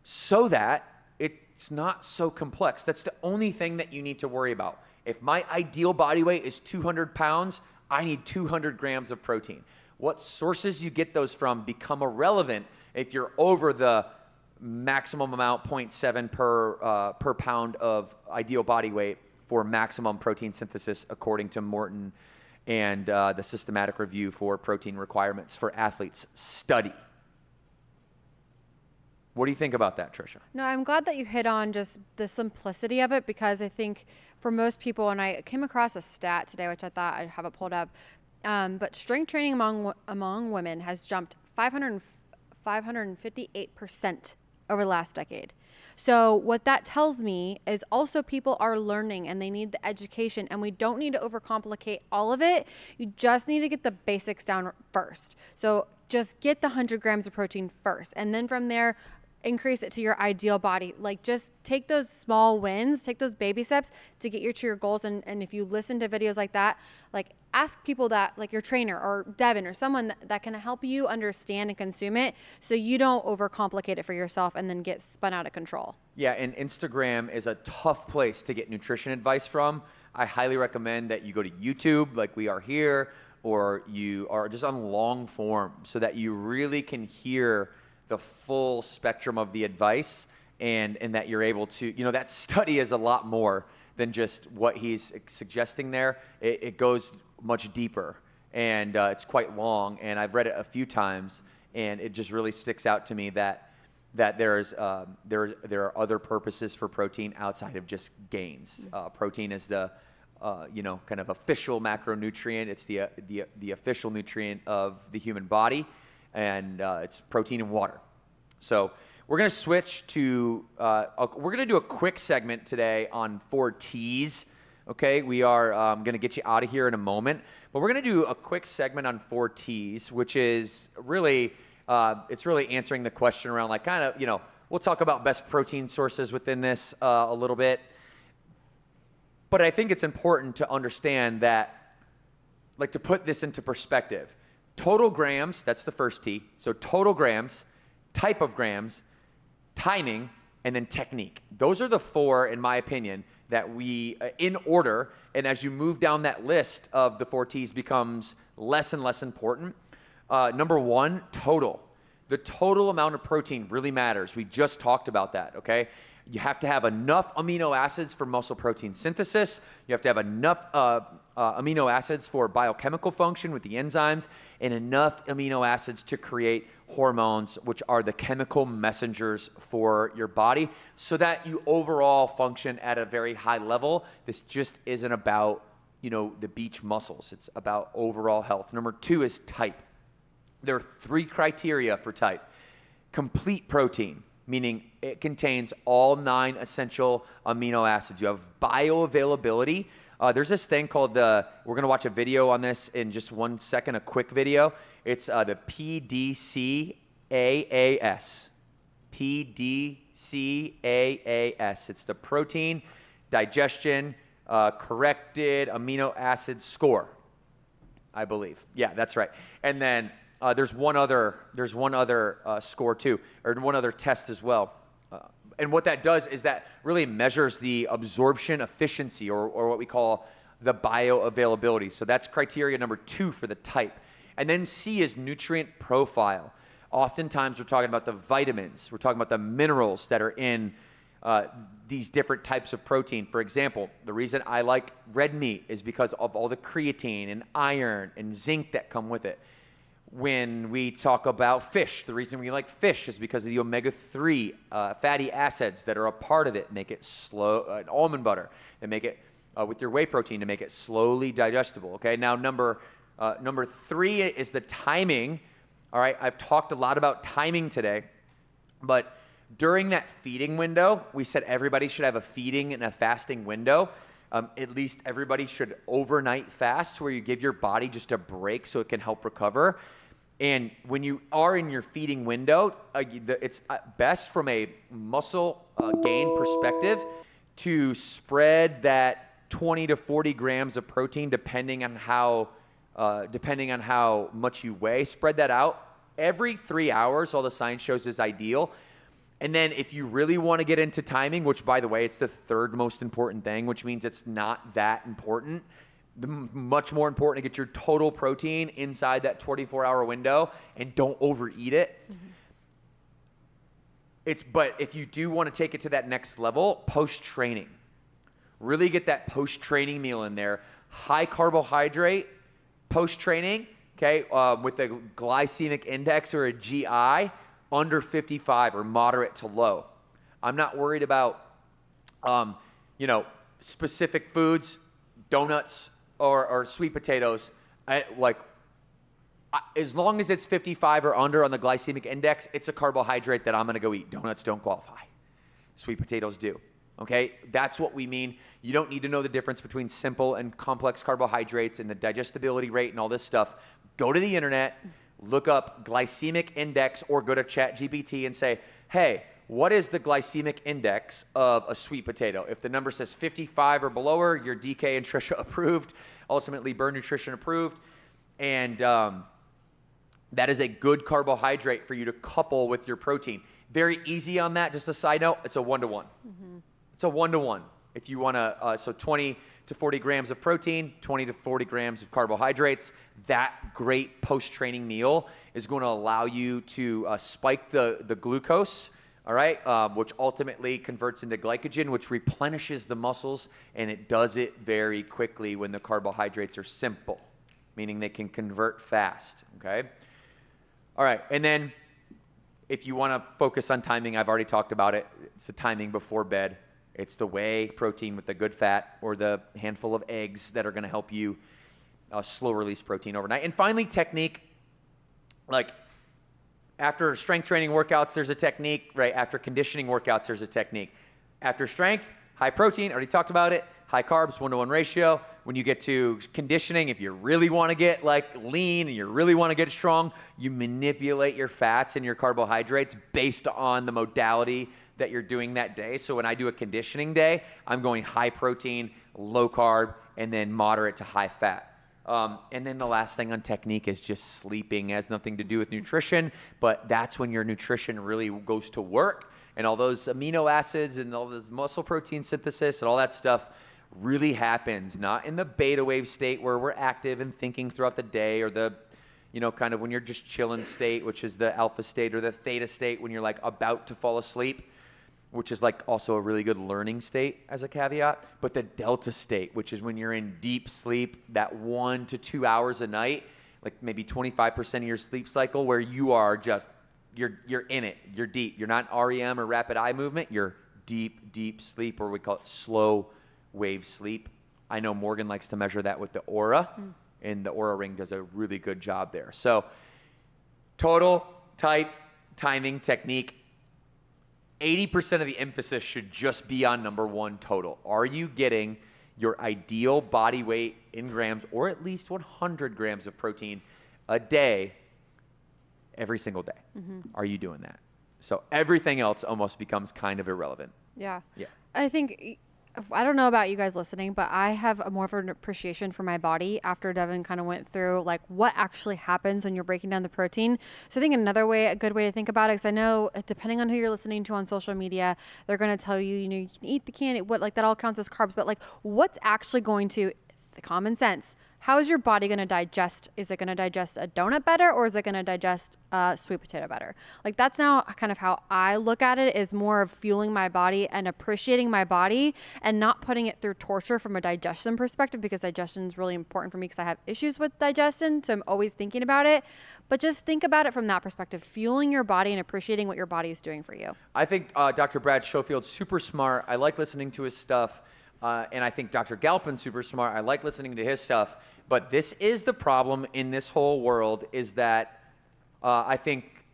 So that it's not so complex. That's the only thing that you need to worry about. If my ideal body weight is 200 pounds, I need 200 grams of protein. What sources you get those from become irrelevant if you're over the maximum amount, 0.7 per pound of ideal body weight for maximum protein synthesis, according to Morton and the systematic review for protein requirements for athletes study. What do you think about that, Trisha? No, I'm glad that you hit on just the simplicity of it, because I think for most people, and I came across a stat today, which I thought I'd have it pulled up, but strength training among women has jumped 558% over the last decade. So what that tells me is also people are learning and they need the education, and we don't need to overcomplicate all of it. You just need to get the basics down first. So just get the 100 grams of protein first, and then from there, increase it to your ideal body. Just take those small wins, take those baby steps to get you to your goals. And if you listen to videos like that, ask people that, like your trainer or Devin or someone that can help you understand and consume it, so you don't overcomplicate it for yourself and then get spun out of control. Yeah, and Instagram is a tough place to get nutrition advice from. I highly recommend that you go to YouTube like we are here, or you are just on long form so that you really can hear the full spectrum of the advice, and that you're able to, that study is a lot more than just what he's suggesting there. It goes much deeper, and it's quite long, and I've read it a few times, and it just really sticks out to me that there are other purposes for protein outside of just gains. Protein is the kind of official macronutrient. It's the official nutrient of the human body, and it's protein and water. So we're going to switch to, we're going to do a quick segment today on 4 T's. Okay, we are going to get you out of here in a moment, but we're going to do a quick segment on 4 T's, which is really, it's really answering the question around like kind of, we'll talk about best protein sources within this a little bit. But I think it's important to understand that, like to put this into perspective, total grams, that's the first T. So total grams, type of grams, timing, and then technique. Those are the 4, in my opinion, that we, in order, and as you move down that list of the 4 T's becomes less and less important. Number 1, total. The total amount of protein really matters. We just talked about that, okay? You have to have enough amino acids for muscle protein synthesis. You have to have enough amino acids for biochemical function with the enzymes, and enough amino acids to create hormones, which are the chemical messengers for your body, so that you overall function at a very high level. This just isn't about, the beach muscles. It's about overall health. Number 2 is type. There are 3 criteria for type. Complete protein, meaning it contains all 9 essential amino acids. You have bioavailability. There's this thing called we're going to watch a video on this in just 1 second, a quick video. It's the PDCAAS. PDCAAS. It's the protein digestion corrected amino acid score, I believe. Yeah, that's right. And then there's one other score too, or one other test as well. And what that does is that really measures the absorption efficiency, or what we call the bioavailability. So that's criteria number 2 for the type. And then C is nutrient profile. Oftentimes we're talking about the vitamins. We're talking about the minerals that are in these different types of protein. For example, the reason I like red meat is because of all the creatine and iron and zinc that come with it. When we talk about fish, the reason we like fish is because of the omega-3 fatty acids that are a part of it, make it slow, almond butter, and make it, with your whey protein, to make it slowly digestible, okay? Now, number 3 is the timing, all right? I've talked a lot about timing today, but during that feeding window, we said everybody should have a feeding and a fasting window. At least everybody should overnight fast, where you give your body just a break so it can help recover. And when you are in your feeding window, it's best from a muscle gain perspective to spread that 20 to 40 grams of protein, depending on how much you weigh. Spread that out every 3 hours. All the science shows is ideal. And then if you really want to get into timing, which, by the way, it's the 3rd most important thing, which means it's not that important. Much more important to get your total protein inside that 24-hour window and don't overeat it. Mm-hmm. But if you do want to take it to that next level, post-training. Really get that post-training meal in there. High carbohydrate post-training, okay, with a glycemic index or a GI under 55 or moderate to low. I'm not worried about, specific foods, donuts or sweet potatoes. As long as it's 55 or under on the glycemic index, it's a carbohydrate that I'm going to go eat. Donuts don't qualify. Sweet potatoes do. Okay? That's what we mean. You don't need to know the difference between simple and complex carbohydrates and the digestibility rate and all this stuff. Go to the internet, look up glycemic index, or go to ChatGPT and say, hey, what is the glycemic index of a sweet potato? If the number says 55 or below, you're DK and Trisha approved, ultimately Burn Nutrition approved. And that is a good carbohydrate for you to couple with your protein. Very easy on that. Just a side note, it's a 1-to-1. Mm-hmm. It's a 1-to-1. If you want to, so 20 to 40 grams of protein, 20 to 40 grams of carbohydrates, that great post-training meal is going to allow you to spike the glucose, all right, which ultimately converts into glycogen, which replenishes the muscles, and it does it very quickly when the carbohydrates are simple, meaning they can convert fast, okay? All right, and then if you want to focus on timing, I've already talked about it. It's the timing before bed. It's the whey protein with the good fat, or the handful of eggs that are going to help you slow release protein overnight. And finally, technique. Like after strength training workouts, there's a technique, right? After conditioning workouts, there's a technique. After strength, high protein, already talked about it. high carbs, 1-to-1 ratio. When you get to conditioning, if you really want to get like lean and you really want to get strong, you manipulate your fats and your carbohydrates based on the modality that you're doing that day. So when I do a conditioning day, I'm going high protein, low carb, and then moderate to high fat. And then the last thing on technique is just sleeping. It has nothing to do with nutrition, but that's when your nutrition really goes to work, and all those amino acids and all this muscle protein synthesis and all that stuff really happens, not in the beta wave state where we're active and thinking throughout the day, or the, kind of when you're just chilling state, which is the alpha state, or the theta state when you're like about to fall asleep, which is like also a really good learning state as a caveat, but the delta state, which is when you're in deep sleep, that 1 to 2 hours a night, like maybe 25% of your sleep cycle, where you are just, you're in it, you're deep. You're not REM or rapid eye movement, you're deep sleep, or we call it slow wave sleep. I know Morgan likes to measure that with the Aura, and the Aura ring does a really good job there. So total, type, timing, technique, 80% of the emphasis should just be on number one, total. Are you getting your ideal body weight in grams, or at least 100 grams of protein a day, every single day? Are you doing that? So everything else almost becomes kind of irrelevant. Yeah. Yeah. I think, I don't know about you guys listening, but I have a more of an appreciation for my body after Devin kind of went through like what actually happens when you're breaking down the protein. So I think a good way to think about it, because I know depending on who you're listening to on social media, they're going to tell you, you can eat the candy, that all counts as carbs, but like what's actually going to, the common sense, how is your body going to digest? Is it going to digest a donut better, or is it going to digest a sweet potato better? Like that's now kind of how I look at it, is more of fueling my body and appreciating my body and not putting it through torture from a digestion perspective, because digestion is really important for me because I have issues with digestion. So I'm always thinking about it, but just think about it from that perspective, fueling your body and appreciating what your body is doing for you. I think Dr. Brad Schofield's super smart. I like listening to his stuff. And I think Dr. Galpin's super smart. I like listening to his stuff. But this is the problem in this whole world, is that I think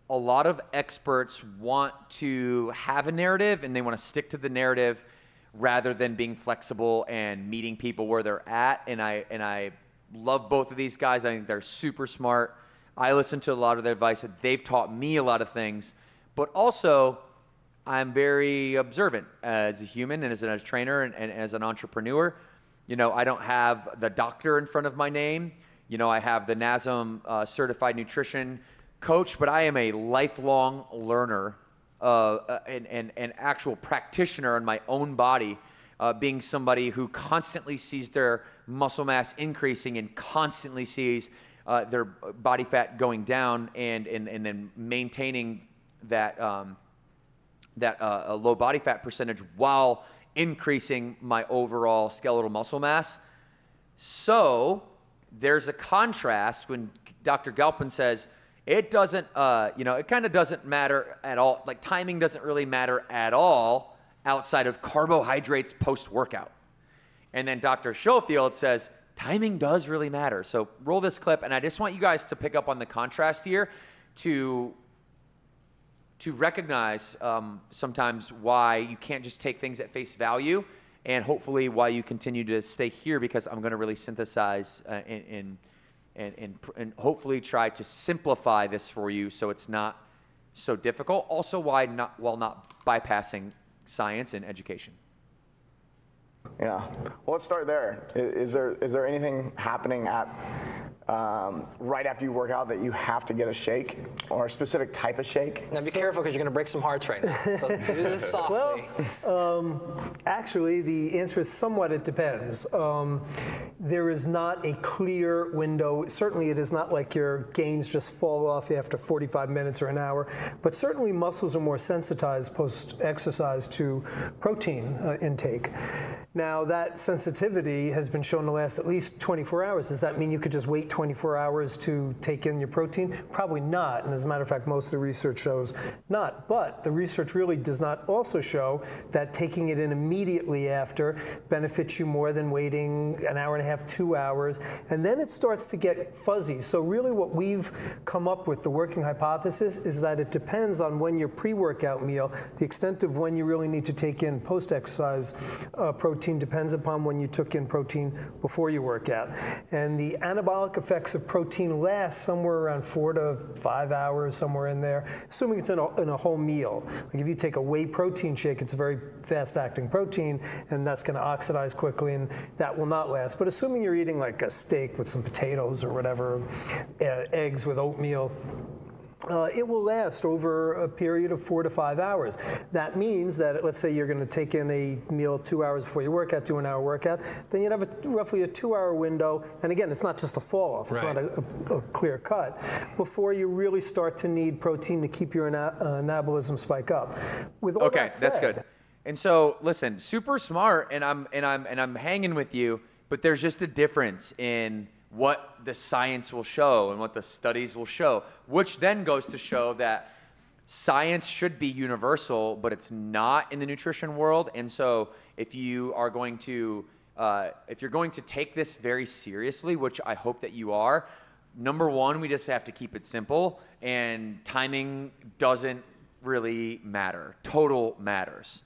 a lot of experts want to have a narrative, and they want to stick to the narrative rather than being flexible and meeting people where they're at. And I love both of these guys. I think they're super smart. I listen to a lot of their advice. They've taught me a lot of things. But also, I'm very observant as a human and as a trainer and as an entrepreneur. I don't have the doctor in front of my name. I have the NASM certified nutrition coach, but I am a lifelong learner and actual practitioner on my own body, being somebody who constantly sees their muscle mass increasing and constantly sees their body fat going down, and then maintaining that a low body fat percentage while increasing my overall skeletal muscle mass. So there's a contrast when Dr. Galpin says it doesn't, it kind of doesn't matter at all. Like timing doesn't really matter at all outside of carbohydrates post-workout. And then Dr. Schofield says timing does really matter. So roll this clip, and I just want you guys to pick up on the contrast here to recognize sometimes why you can't just take things at face value, and hopefully why you continue to stay here, because I'm going to really synthesize and hopefully try to simplify this for you so it's not so difficult. Also, while not bypassing science and education. Yeah. Well, let's start there. Is there anything happening at right after you work out that you have to get a shake, or a specific type of shake? Now be careful, because you're going to break some hearts right now. So do this softly. Well, actually, the answer is somewhat it depends. There is not a clear window. Certainly, it is not like your gains just fall off after 45 minutes or an hour, but certainly muscles are more sensitized post-exercise to protein intake. Now, that sensitivity has been shown to last at least 24 hours. Does that mean you could just wait 24 hours to take in your protein? Probably not. And as a matter of fact, most of the research shows not. But the research really does not also show that taking it in immediately after benefits you more than waiting an hour and a half, 2 hours. And then it starts to get fuzzy. So really what we've come up with, the working hypothesis, is that it depends on when your pre-workout meal, the extent of when you really need to take in post-exercise protein depends upon when you took in protein before you work out. And the anabolic effects of protein last somewhere around 4 to 5 hours, somewhere in there, assuming it's in a whole meal. Like if you take a whey protein shake, it's a very fast-acting protein, and that's going to oxidize quickly, and that will not last. But assuming you're eating like a steak with some potatoes or whatever, eggs with oatmeal, it will last over a period of 4 to 5 hours. That means that, let's say you're going to take in a meal 2 hours before your workout, do an hour workout, then you'd have roughly a 2 hour window. And again, it's not just a fall off, it's not a clear cut, before you really start to need protein to keep your anabolism spike up. With all that said, that's good. And so, listen, super smart, and I'm hanging with you, but there's just a difference in what the science will show and what the studies will show, which then goes to show that science should be universal, but it's not in the nutrition world. And so if you are going to, if you're going to take this very seriously, which I hope that you are, number one, we just have to keep it simple, and timing doesn't really matter. Total matters.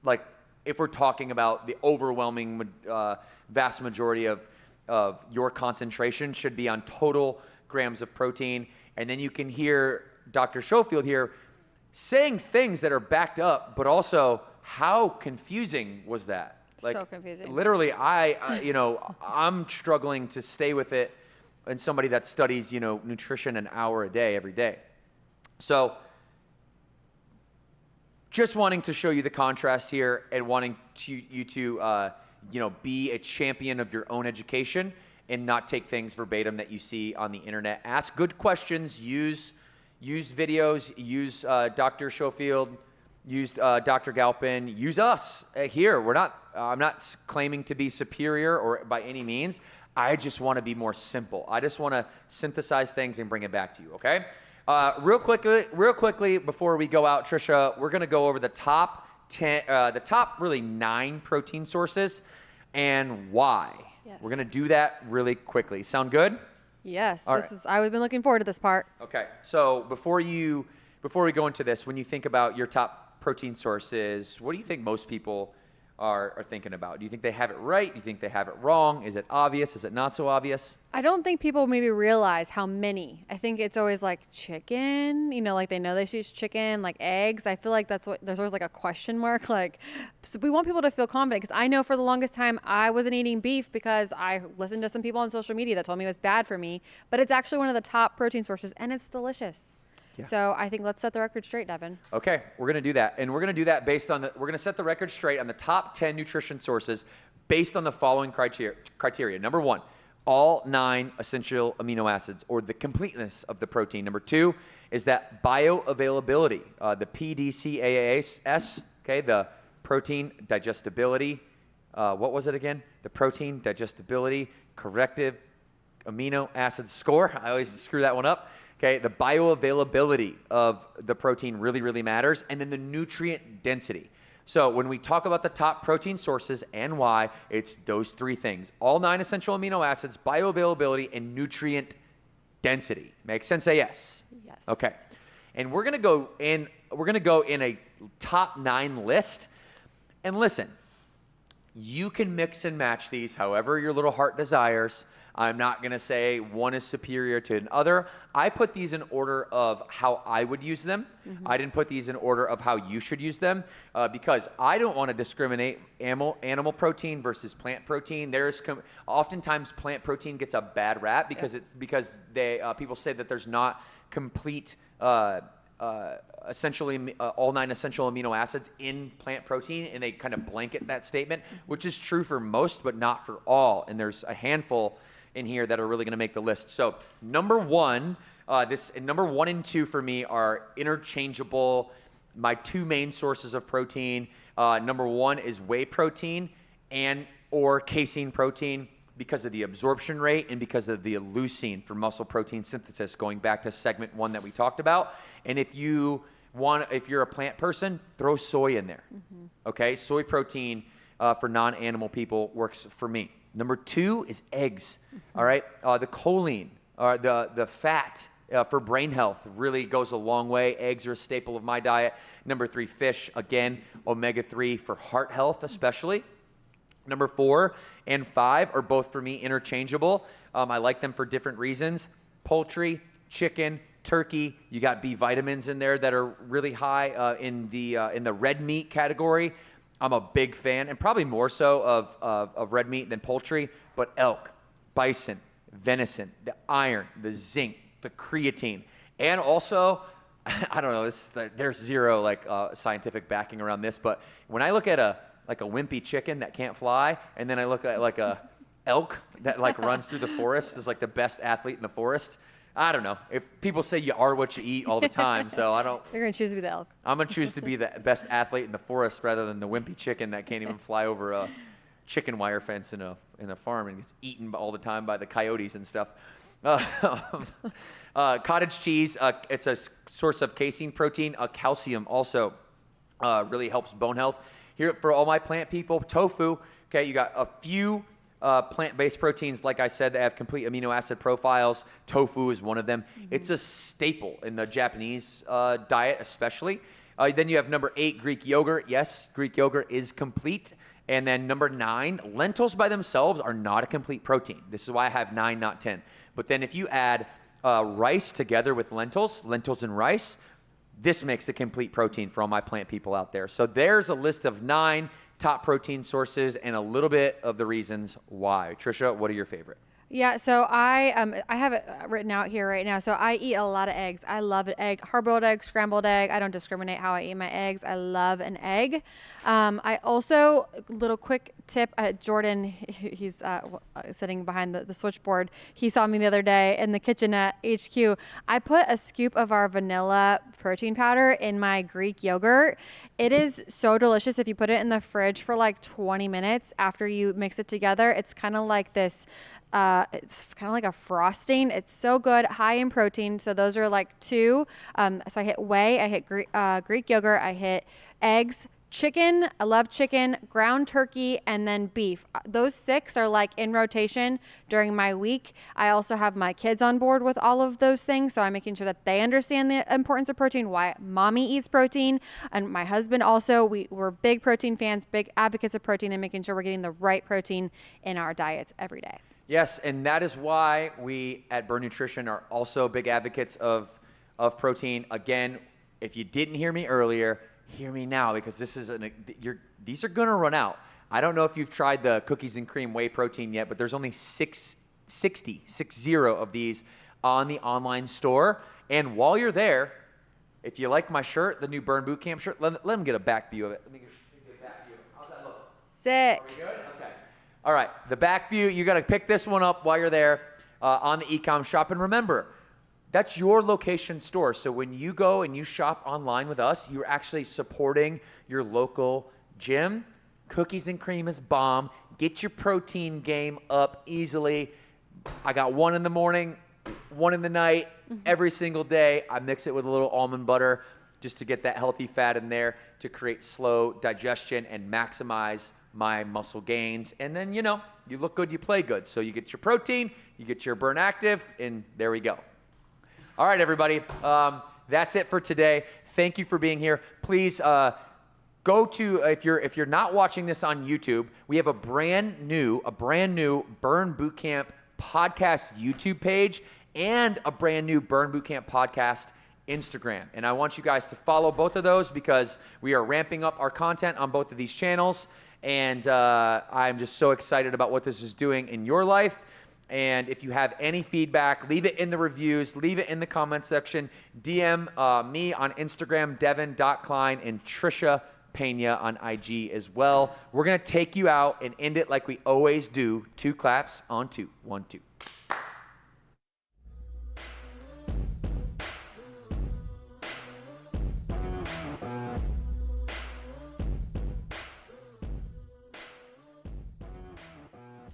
Like if we're talking about the overwhelming vast majority of your concentration should be on total grams of protein. And then you can hear Dr. Schofield here saying things that are backed up, but also how confusing was that? Like, so confusing. Literally, I'm struggling to stay with it, and somebody that studies, nutrition an hour a day, every day. So just wanting to show you the contrast here and wanting you to be a champion of your own education and not take things verbatim that you see on the internet. Ask good questions, use videos, use Dr. Schofield, use Dr. Galpin, use us here. I'm not claiming to be superior or by any means. I just want to be more simple. I just want to synthesize things and bring it back to you, okay? Real quickly before we go out, Trisha, we're going to go over the top 9 protein sources and why. Yes. We're going to do that really quickly. Sound good? Yes, All right. I've been looking forward to this part. Okay. So before we go into this, when you think about your top protein sources, what do you think most people are thinking about? Do you think they have it right? Do you think they have it wrong? Is it obvious? Is it not so obvious? I don't think people maybe realize how many. I think it's always like chicken, like they know they should use chicken, like eggs. I feel like there's always like a question mark. Like, so we want people to feel confident, because I know for the longest time I wasn't eating beef because I listened to some people on social media that told me it was bad for me, but it's actually one of the top protein sources and it's delicious. Yeah. So I think let's set the record straight, Devin. Okay, we're going to do that. And we're going to do that we're going to set the record straight on the top 10 nutrition sources based on the following criteria. Number 1, all 9 essential amino acids, or the completeness of the protein. Number 2 is that bioavailability, the PDCAAS, okay, the protein digestibility. What was it again? The protein digestibility corrective amino acid score. I always screw that one up. Okay, the bioavailability of the protein really, really matters. And then the nutrient density. So when we talk about the top protein sources and why, it's those 3 things. All 9 essential amino acids, bioavailability, and nutrient density. Make sense? Say yes. Yes. Okay. And we're gonna go in a top 9 list. And listen, you can mix and match these however your little heart desires. I'm not going to say one is superior to another. I put these in order of how I would use them. Mm-hmm. I didn't put these in order of how you should use them because I don't want to discriminate animal protein versus plant protein. Oftentimes plant protein gets a bad rap because people say that there's not complete essentially all 9 essential amino acids in plant protein, and they kind of blanket that statement, which is true for most but not for all. And there's a handful in here that are really going to make the list. So number 1 and 2 for me are interchangeable. My 2 main sources of protein. Number 1 is whey protein or casein protein. because of the absorption rate and because of the leucine for muscle protein synthesis, going back to segment 1 that we talked about. And if you're a plant person, throw soy in there. Okay, soy protein for non-animal people works for me. Number 2 is eggs. All right, the choline, the fat for brain health really goes a long way. Eggs are a staple of my diet. Number 3, fish. Again, omega-3 for heart health especially. Number 4 and 5 are both for me interchangeable. I like them for different reasons. Poultry, chicken, turkey. You got B vitamins in there that are really high in the red meat category. I'm a big fan, and probably more so of red meat than poultry. But elk, bison, venison, the iron, the zinc, the creatine, and also, I don't know. There's zero scientific backing around this, but when I look at a wimpy chicken that can't fly, and then I look at like a elk that runs through the forest is like the best athlete in the forest. I don't know. If people say you are what you eat all the time, so I don't. You're gonna choose to be the elk. I'm gonna choose to be the best athlete in the forest rather than the wimpy chicken that can't even fly over a chicken wire fence in a farm and gets eaten all the time by the coyotes and stuff. Cottage cheese, it's a source of casein protein. Calcium also really helps bone health. Here for all my plant people, tofu. Okay, you got a few plant-based proteins, like I said, that have complete amino acid profiles. Tofu is one of them. It's a staple in the Japanese diet, especially. Then you have number 8, Greek yogurt. Yes, Greek yogurt is complete. And then number 9, lentils by themselves are not a complete protein. This is why I have 9, not 10. But then if you add rice together with lentils and rice, this makes a complete protein for all my plant people out there. So there's a list of 9 top protein sources and a little bit of the reasons why. Trisha, what are your favorite? Yeah, so I have it written out here right now. So I eat a lot of eggs. I love an egg, hard-boiled egg, scrambled egg. I don't discriminate how I eat my eggs. I love an egg. I also, little quick tip, Jordan, he's sitting behind the switchboard. He saw me the other day in the kitchen at HQ. I put a scoop of our vanilla protein powder in my Greek yogurt. It is so delicious if you put it in the fridge for like 20 minutes after you mix it together. It's kind of like this. It's kind of like a frosting. It's so good, high in protein. So those are like 2. So I hit whey, I hit Greek yogurt, I hit eggs, chicken. I love chicken, ground turkey, and then beef. Those 6 are like in rotation during my week. I also have my kids on board with all of those things. So I'm making sure that they understand the importance of protein, why mommy eats protein. And my husband also, we're big protein fans, big advocates of protein, and making sure we're getting the right protein in our diets every day. Yes, and that is why we at Burn Nutrition are also big advocates of protein. Again, if you didn't hear me earlier, hear me now, because these are going to run out. I don't know if you've tried the cookies and cream whey protein yet, but there's only 60 of these on the online store. And while you're there, if you like my shirt, the new Burn Bootcamp shirt, let them get a back view of it. Let me get a back view. How's that look? Sick. Are we good? Okay. All right, the back view, you got to pick this one up while you're there on the e-com shop. And remember, that's your location store. So when you go and you shop online with us, you're actually supporting your local gym. Cookies and cream is bomb. Get your protein game up easily. I got 1 in the morning, 1 in the night, every single day. I mix it with a little almond butter just to get that healthy fat in there to create slow digestion and maximize my muscle gains. And then, you look good, you play good. So you get your protein, you get your Burn Active, and there we go. All right, everybody. That's it for today. Thank you for being here. Please go to, if you're not watching this on YouTube, we have a brand new Burn Bootcamp podcast YouTube page and a brand new Burn Bootcamp podcast Instagram. And I want you guys to follow both of those because we are ramping up our content on both of these channels. And I'm just so excited about what this is doing in your life. And if you have any feedback, leave it in the reviews, leave it in the comment section. DM me on Instagram, devin.klein, and Trisha Pena on IG as well. We're going to take you out and end it like we always do. 2 claps on 2. 1, 2.